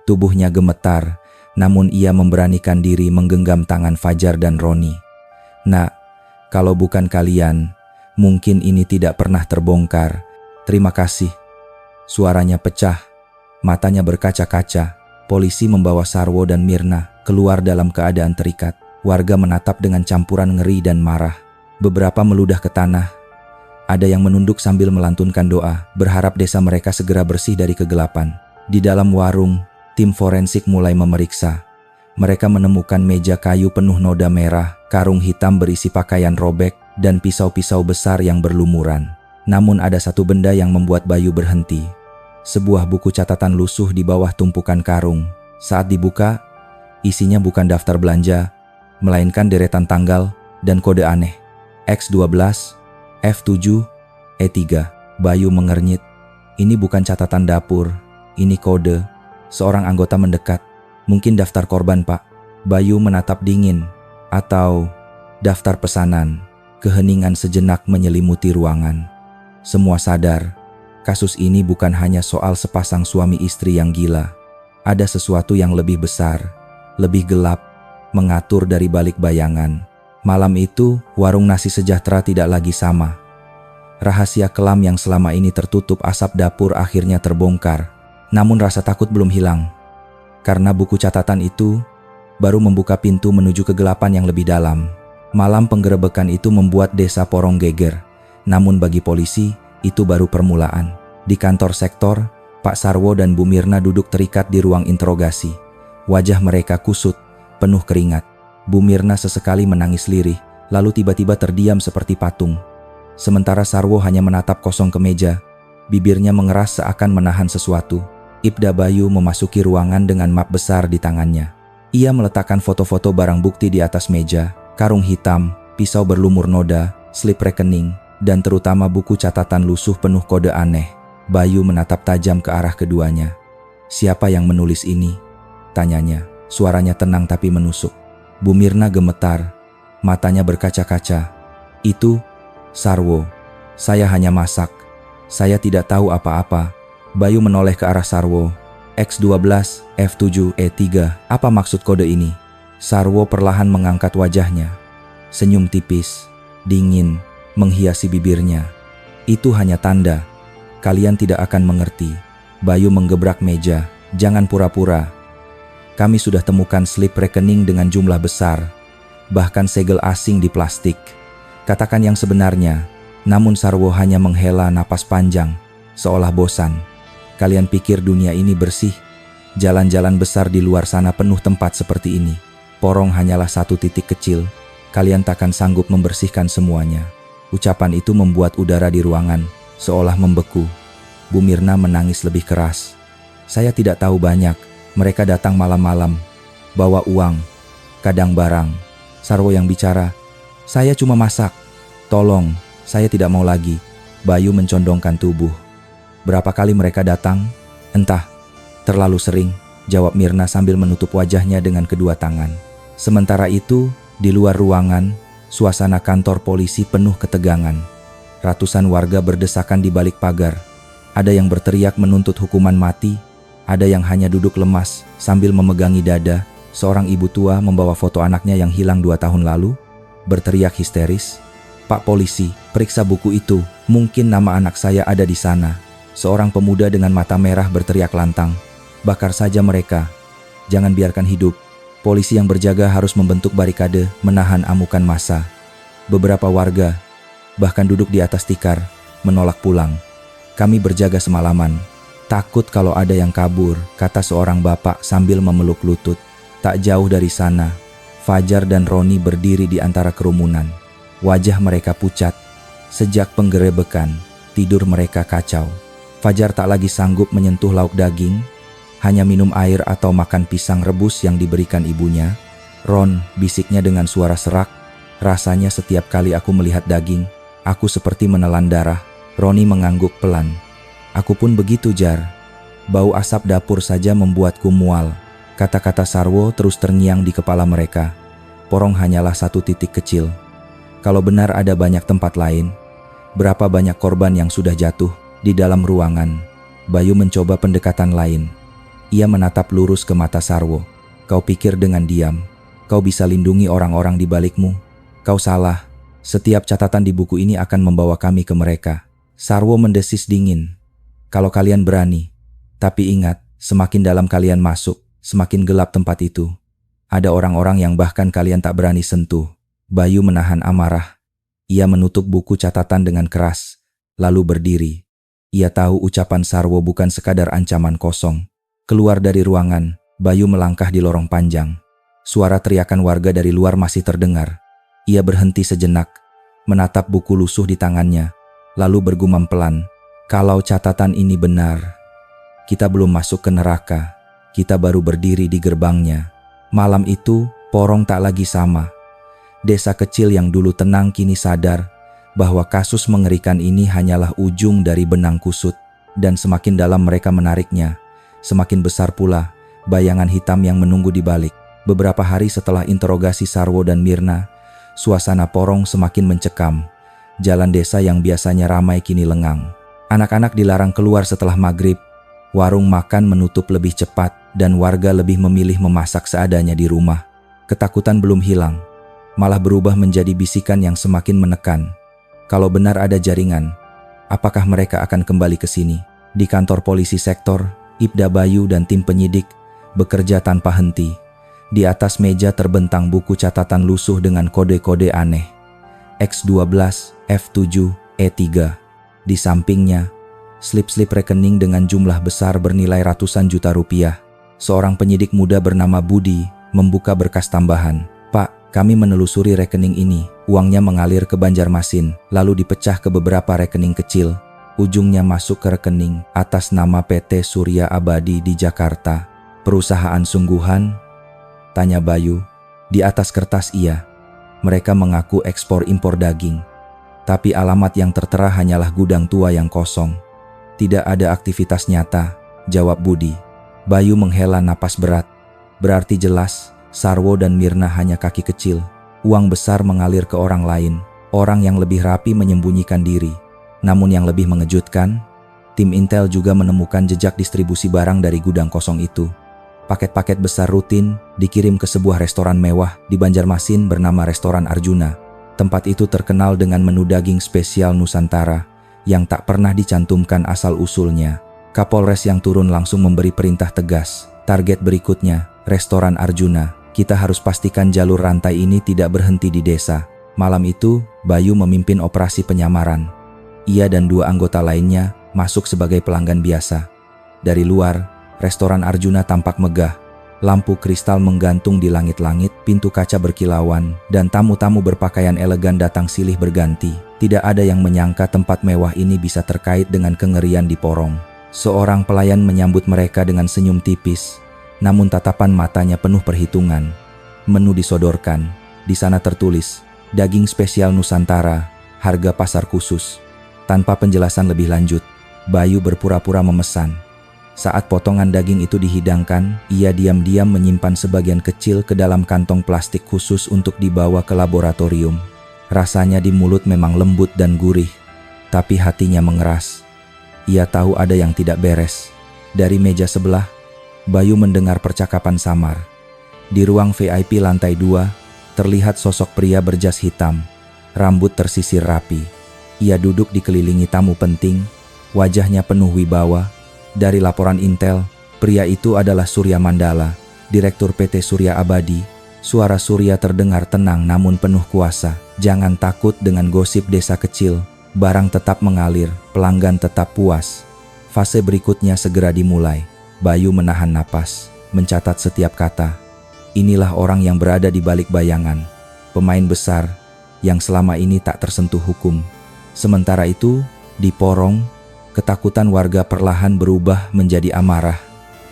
Tubuhnya gemetar, namun ia memberanikan diri menggenggam tangan Fajar dan Roni. Nak, kalau bukan kalian, mungkin ini tidak pernah terbongkar. Terima kasih. Suaranya pecah, matanya berkaca-kaca. Polisi membawa Sarwo dan Mirna keluar dalam keadaan terikat. Warga menatap dengan campuran ngeri dan marah. Beberapa meludah ke tanah. Ada yang menunduk sambil melantunkan doa, berharap desa mereka segera bersih dari kegelapan. Di dalam warung, tim forensik mulai memeriksa. Mereka menemukan meja kayu penuh noda merah, karung hitam berisi pakaian robek, dan pisau-pisau besar yang berlumuran. Namun ada satu benda yang membuat Bayu berhenti. Sebuah buku catatan lusuh di bawah tumpukan karung. Saat dibuka, isinya bukan daftar belanja, melainkan deretan tanggal dan kode aneh. X12, F7, E3. Bayu mengernyit. Ini bukan catatan dapur, ini kode. Seorang anggota mendekat. Mungkin daftar korban, Pak. Bayu menatap dingin. Atau daftar pesanan. Keheningan sejenak menyelimuti ruangan. Semua sadar, kasus ini bukan hanya soal sepasang suami istri yang gila. Ada sesuatu yang lebih besar, lebih gelap, mengatur dari balik bayangan. Malam itu, warung nasi sejahtera tidak lagi sama. Rahasia kelam yang selama ini tertutup asap dapur akhirnya terbongkar. Namun rasa takut belum hilang. Karena buku catatan itu baru membuka pintu menuju kegelapan yang lebih dalam. Malam penggerebekan itu membuat desa Porong geger. Namun bagi polisi, itu baru permulaan. Di kantor sektor, Pak Sarwo dan Bu Mirna duduk terikat di ruang interogasi. Wajah mereka kusut, penuh keringat. Bu Mirna sesekali menangis lirih, lalu tiba-tiba terdiam seperti patung. Sementara Sarwo hanya menatap kosong ke meja, bibirnya mengeras seakan menahan sesuatu. Ibda Bayu memasuki ruangan dengan map besar di tangannya. Ia meletakkan foto-foto barang bukti di atas meja, karung hitam, pisau berlumur noda, slip rekening, dan terutama buku catatan lusuh penuh kode aneh. Bayu menatap tajam ke arah keduanya. Siapa yang menulis ini? Tanyanya. Suaranya tenang tapi menusuk. Bu Mirna gemetar. Matanya berkaca-kaca. Itu Sarwo. Saya hanya masak. Saya tidak tahu apa-apa. Bayu menoleh ke arah Sarwo. X12, F7, E3. Apa maksud kode ini? Sarwo perlahan mengangkat wajahnya. Senyum tipis, dingin, menghiasi bibirnya. Itu hanya tanda. Kalian tidak akan mengerti. Bayu menggebrak meja. Jangan pura-pura. Kami sudah temukan slip rekening dengan jumlah besar. Bahkan segel asing di plastik. Katakan yang sebenarnya. Namun Sarwo hanya menghela napas panjang. Seolah bosan. Kalian pikir dunia ini bersih? Jalan-jalan besar di luar sana penuh tempat seperti ini. Porong hanyalah satu titik kecil. Kalian takkan sanggup membersihkan semuanya. Ucapan itu membuat udara di ruangan seolah membeku. Bu Mirna menangis lebih keras. Saya tidak tahu banyak. Mereka datang malam-malam, bawa uang, kadang barang. Sarwo yang bicara. Saya cuma masak. Tolong, saya tidak mau lagi. Bayu mencondongkan tubuh. Berapa kali mereka datang? Entah. Terlalu sering, jawab Mirna sambil menutup wajahnya dengan kedua tangan. Sementara itu, di luar ruangan, suasana kantor polisi penuh ketegangan. Ratusan warga berdesakan di balik pagar. Ada yang berteriak menuntut hukuman mati, ada yang hanya duduk lemas sambil memegangi dada, Seorang ibu tua membawa foto anaknya yang hilang 2 tahun lalu, berteriak histeris. "Pak polisi, periksa buku itu, mungkin nama anak saya ada di sana." Seorang pemuda dengan mata merah berteriak lantang, "Bakar saja mereka, jangan biarkan hidup." Polisi yang berjaga harus membentuk barikade menahan amukan massa. Beberapa warga bahkan duduk di atas tikar, menolak pulang. "Kami berjaga semalaman, takut kalau ada yang kabur," kata seorang bapak sambil memeluk lutut. Tak jauh dari sana, Fajar dan Roni berdiri di antara kerumunan. Wajah mereka pucat. Sejak penggerebekan, tidur mereka kacau. Fajar tak lagi sanggup menyentuh lauk daging, hanya minum air atau makan pisang rebus yang diberikan ibunya. "Ron," bisiknya dengan suara serak, "rasanya setiap kali aku melihat daging, aku seperti menelan darah." Roni mengangguk pelan. "Aku pun begitu, Jar. Bau asap dapur saja membuatku mual." Kata-kata Sarwo terus terngiang di kepala mereka. Porong hanyalah satu titik kecil. Kalau benar ada banyak tempat lain, berapa banyak korban yang sudah jatuh di dalam ruangan? Bayu mencoba pendekatan lain. Ia menatap lurus ke mata Sarwo. "Kau pikir dengan diam kau bisa lindungi orang-orang di balikmu? Kau salah. Setiap catatan di buku ini akan membawa kami ke mereka." Sarwo mendesis dingin. "Kalau kalian berani. Tapi ingat, semakin dalam kalian masuk, semakin gelap tempat itu. Ada orang-orang yang bahkan kalian tak berani sentuh." Bayu menahan amarah. Ia menutup buku catatan dengan keras, lalu berdiri. Ia tahu ucapan Sarwo bukan sekadar ancaman kosong. Keluar dari ruangan, Bayu melangkah di lorong panjang. Suara teriakan warga dari luar masih terdengar. Ia berhenti sejenak, menatap buku lusuh di tangannya, lalu bergumam pelan, "Kalau catatan ini benar, kita belum masuk ke neraka. Kita baru berdiri di gerbangnya." Malam itu, Porong tak lagi sama. Desa kecil yang dulu tenang kini sadar bahwa kasus mengerikan ini hanyalah ujung dari benang kusut. Dan semakin dalam mereka menariknya, semakin besar pula bayangan hitam yang menunggu di balik. Beberapa hari setelah interogasi Sarwo dan Mirna, suasana Porong semakin mencekam. Jalan desa yang biasanya ramai kini lengang. Anak-anak dilarang keluar setelah maghrib. Warung makan menutup lebih cepat dan warga lebih memilih memasak seadanya di rumah. Ketakutan belum hilang, malah berubah menjadi bisikan yang semakin menekan. Kalau benar ada jaringan, apakah mereka akan kembali ke sini? Di kantor polisi sektor, Ibda Bayu dan tim penyidik bekerja tanpa henti. Di atas meja terbentang buku catatan lusuh dengan kode-kode aneh. X12, F7, E3. Di sampingnya, slip-slip rekening dengan jumlah besar bernilai ratusan juta rupiah. Seorang penyidik muda bernama Budi membuka berkas tambahan. "Pak, kami menelusuri rekening ini. Uangnya mengalir ke Banjarmasin, lalu dipecah ke beberapa rekening kecil. Ujungnya masuk ke rekening atas nama PT Surya Abadi di Jakarta. Perusahaan sungguhan?" tanya Bayu. Di atas kertas iya. Mereka mengaku ekspor-impor daging. Tapi alamat yang tertera hanyalah gudang tua yang kosong. "Tidak ada aktivitas nyata," jawab Budi. Bayu menghela napas berat. Berarti jelas, Sarwo dan Mirna hanya kaki kecil. Uang besar mengalir ke orang lain. Orang yang lebih rapi menyembunyikan diri. Namun yang lebih mengejutkan, tim Intel juga menemukan jejak distribusi barang dari gudang kosong itu. Paket-paket besar rutin dikirim ke sebuah restoran mewah di Banjarmasin bernama Restoran Arjuna. Tempat itu terkenal dengan menu daging spesial Nusantara yang tak pernah dicantumkan asal-usulnya. Kapolres yang turun langsung memberi perintah tegas. "Target berikutnya, Restoran Arjuna. Kita harus pastikan jalur rantai ini tidak berhenti di desa." Malam itu, Bayu memimpin operasi penyamaran. Ia dan 2 anggota lainnya masuk sebagai pelanggan biasa. Dari luar, Restoran Arjuna tampak megah. Lampu kristal menggantung di langit-langit, pintu kaca berkilauan, dan tamu-tamu berpakaian elegan datang silih berganti. Tidak ada yang menyangka tempat mewah ini bisa terkait dengan kengerian di Porong. Seorang pelayan menyambut mereka dengan senyum tipis, namun tatapan matanya penuh perhitungan. Menu disodorkan. Di sana tertulis, "Daging spesial Nusantara, harga pasar khusus." Tanpa penjelasan lebih lanjut, Bayu berpura-pura memesan. Saat potongan daging itu dihidangkan, ia diam-diam menyimpan sebagian kecil ke dalam kantong plastik khusus untuk dibawa ke laboratorium. Rasanya di mulut memang lembut dan gurih, tapi hatinya mengeras. Ia tahu ada yang tidak beres. Dari meja sebelah, Bayu mendengar percakapan samar. Di ruang VIP lantai 2, terlihat sosok pria berjas hitam, rambut tersisir rapi. Ia duduk dikelilingi tamu penting, wajahnya penuh wibawa. Dari laporan intel, pria itu adalah Surya Mandala, Direktur PT Surya Abadi. Suara Surya terdengar tenang namun penuh kuasa. Jangan takut dengan gosip desa kecil, barang tetap mengalir, pelanggan tetap puas. Fase berikutnya segera dimulai. Bayu menahan napas, mencatat setiap kata. Inilah orang yang berada di balik bayangan, pemain besar yang selama ini tak tersentuh hukum. Sementara itu, di Porong, ketakutan warga perlahan berubah menjadi amarah.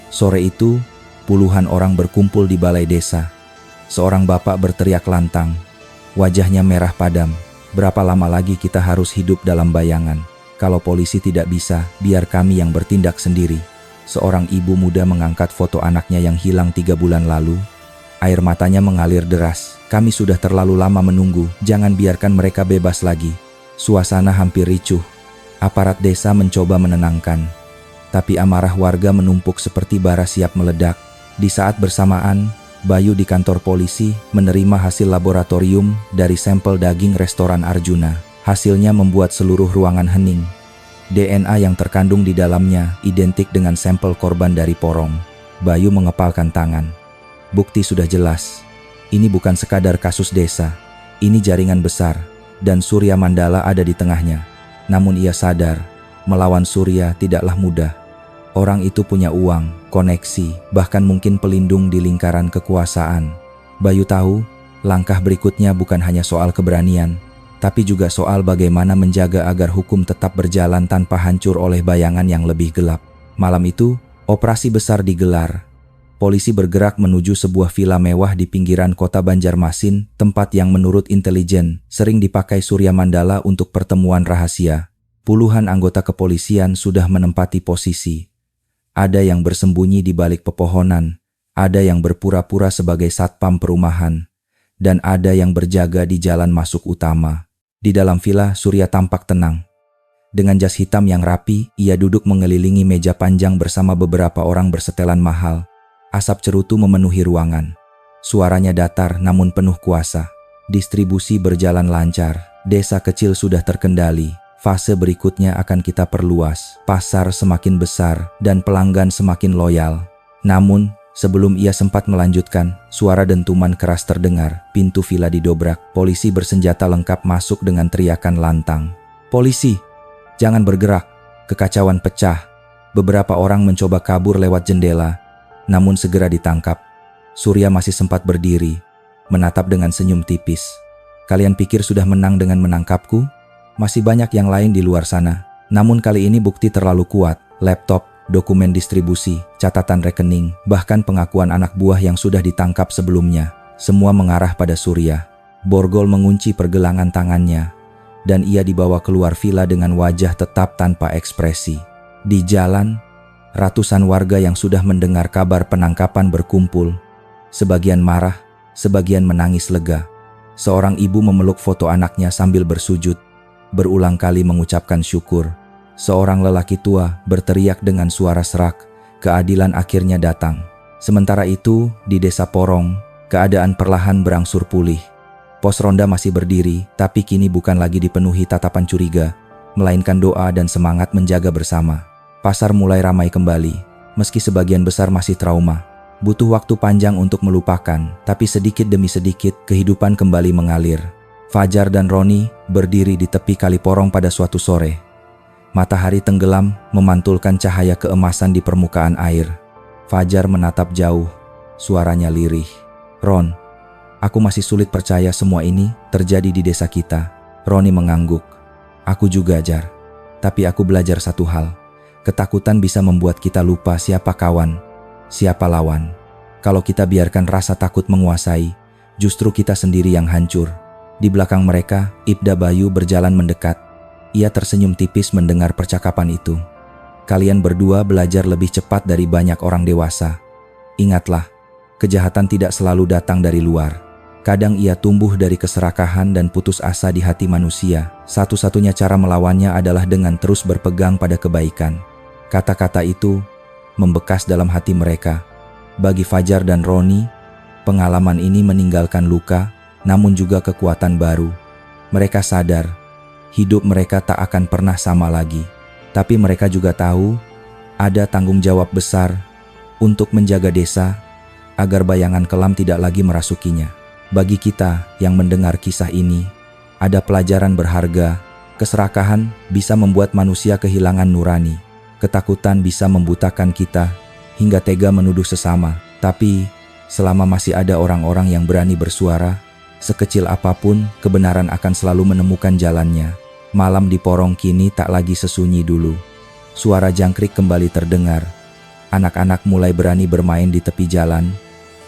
Sore itu, puluhan orang berkumpul di balai desa. Seorang bapak berteriak lantang, wajahnya merah padam. Berapa lama lagi kita harus hidup dalam bayangan? Kalau polisi tidak bisa, biar kami yang bertindak sendiri. Seorang ibu muda mengangkat foto anaknya yang hilang 3 bulan lalu. Air matanya mengalir deras. Kami sudah terlalu lama menunggu, jangan biarkan mereka bebas lagi. Suasana hampir ricuh. Aparat desa mencoba menenangkan, tapi amarah warga menumpuk seperti bara siap meledak. Di saat bersamaan, Bayu di kantor polisi menerima hasil laboratorium dari sampel daging restoran Arjuna. Hasilnya membuat seluruh ruangan hening. DNA yang terkandung di dalamnya identik dengan sampel korban dari Porong. Bayu mengepalkan tangan. Bukti sudah jelas. Ini bukan sekadar kasus desa. Ini jaringan besar, dan Surya Mandala ada di tengahnya. Namun ia sadar, melawan Surya tidaklah mudah. Orang itu punya uang, koneksi, bahkan mungkin pelindung di lingkaran kekuasaan. Bayu tahu, langkah berikutnya bukan hanya soal keberanian, tapi juga soal bagaimana menjaga agar hukum tetap berjalan tanpa hancur oleh bayangan yang lebih gelap. Malam itu, operasi besar digelar. Polisi bergerak menuju sebuah villa mewah di pinggiran kota Banjarmasin, tempat yang menurut intelijen sering dipakai Surya Mandala untuk pertemuan rahasia. Puluhan anggota kepolisian sudah menempati posisi. Ada yang bersembunyi di balik pepohonan, ada yang berpura-pura sebagai satpam perumahan, dan ada yang berjaga di jalan masuk utama. Di dalam villa, Surya tampak tenang. Dengan jas hitam yang rapi, ia duduk mengelilingi meja panjang bersama beberapa orang bersetelan mahal. Asap cerutu memenuhi ruangan. Suaranya datar namun penuh kuasa. Distribusi berjalan lancar. Desa kecil sudah terkendali. Fase berikutnya akan kita perluas. Pasar semakin besar dan pelanggan semakin loyal. Namun, sebelum ia sempat melanjutkan, suara dentuman keras terdengar. Pintu villa didobrak. Polisi bersenjata lengkap masuk dengan teriakan lantang. "Polisi, jangan bergerak!" Kekacauan pecah. Beberapa orang mencoba kabur lewat jendela, namun segera ditangkap. Surya masih sempat berdiri, menatap dengan senyum tipis. "Kalian pikir sudah menang dengan menangkapku? Masih banyak yang lain di luar sana. Namun kali ini bukti terlalu kuat. Laptop, dokumen distribusi, catatan rekening, bahkan pengakuan anak buah yang sudah ditangkap sebelumnya. Semua mengarah pada Surya." Borgol mengunci pergelangan tangannya, dan ia dibawa keluar villa dengan wajah tetap tanpa ekspresi. Di jalan, ratusan warga yang sudah mendengar kabar penangkapan berkumpul. Sebagian marah, sebagian menangis lega. Seorang ibu memeluk foto anaknya sambil bersujud, berulang kali mengucapkan syukur. Seorang lelaki tua berteriak dengan suara serak, keadilan akhirnya datang. Sementara itu, di desa Porong, keadaan perlahan berangsur pulih. Pos ronda masih berdiri, tapi kini bukan lagi dipenuhi tatapan curiga, melainkan doa dan semangat menjaga bersama. Pasar mulai ramai kembali, meski sebagian besar masih trauma. Butuh waktu panjang untuk melupakan, tapi sedikit demi sedikit kehidupan kembali mengalir. Fajar dan Roni berdiri di tepi kali Porong pada suatu sore. Matahari tenggelam memantulkan cahaya keemasan di permukaan air. Fajar menatap jauh, suaranya lirih. "Ron, aku masih sulit percaya semua ini terjadi di desa kita." Roni mengangguk. "Aku juga, Jar. Tapi aku belajar satu hal. Ketakutan bisa membuat kita lupa siapa kawan, siapa lawan. Kalau kita biarkan rasa takut menguasai, justru kita sendiri yang hancur." Di belakang mereka, Ibda Bayu berjalan mendekat. Ia tersenyum tipis mendengar percakapan itu. "Kalian berdua belajar lebih cepat dari banyak orang dewasa. Ingatlah, kejahatan tidak selalu datang dari luar. Kadang ia tumbuh dari keserakahan dan putus asa di hati manusia. Satu-satunya cara melawannya adalah dengan terus berpegang pada kebaikan." Kata-kata itu membekas dalam hati mereka. Bagi Fajar dan Roni, Pengalaman ini meninggalkan luka, namun juga kekuatan baru. Mereka sadar, hidup mereka tak akan pernah sama lagi. Tapi mereka juga tahu, ada tanggung jawab besar untuk menjaga desa, agar bayangan kelam tidak lagi merasukinya. Bagi kita yang mendengar kisah ini, ada pelajaran berharga. Keserakahan bisa membuat manusia kehilangan nurani. Ketakutan bisa membutakan kita, hingga tega menuduh sesama. Tapi, selama masih ada orang-orang yang berani bersuara, sekecil apapun, kebenaran akan selalu menemukan jalannya. Malam di Porong kini tak lagi sesunyi dulu. Suara jangkrik kembali terdengar. Anak-anak mulai berani bermain di tepi jalan,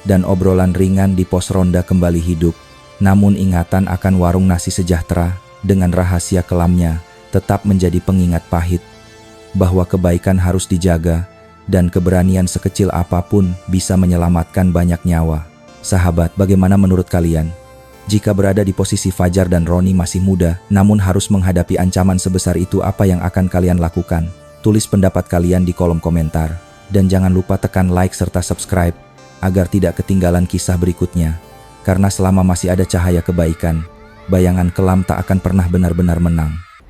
dan obrolan ringan di pos ronda kembali hidup. Namun ingatan akan warung nasi sejahtera, dengan rahasia kelamnya, tetap menjadi pengingat pahit. Bahwa kebaikan harus dijaga, dan keberanian sekecil apapun bisa menyelamatkan banyak nyawa. Sahabat, bagaimana menurut kalian? Jika berada di posisi Fajar dan Roni masih muda, namun harus menghadapi ancaman sebesar itu, apa yang akan kalian lakukan? Tulis pendapat kalian di kolom komentar. Dan jangan lupa tekan like serta subscribe, agar tidak ketinggalan kisah berikutnya. Karena selama masih ada cahaya kebaikan, bayangan kelam tak akan pernah benar-benar menang.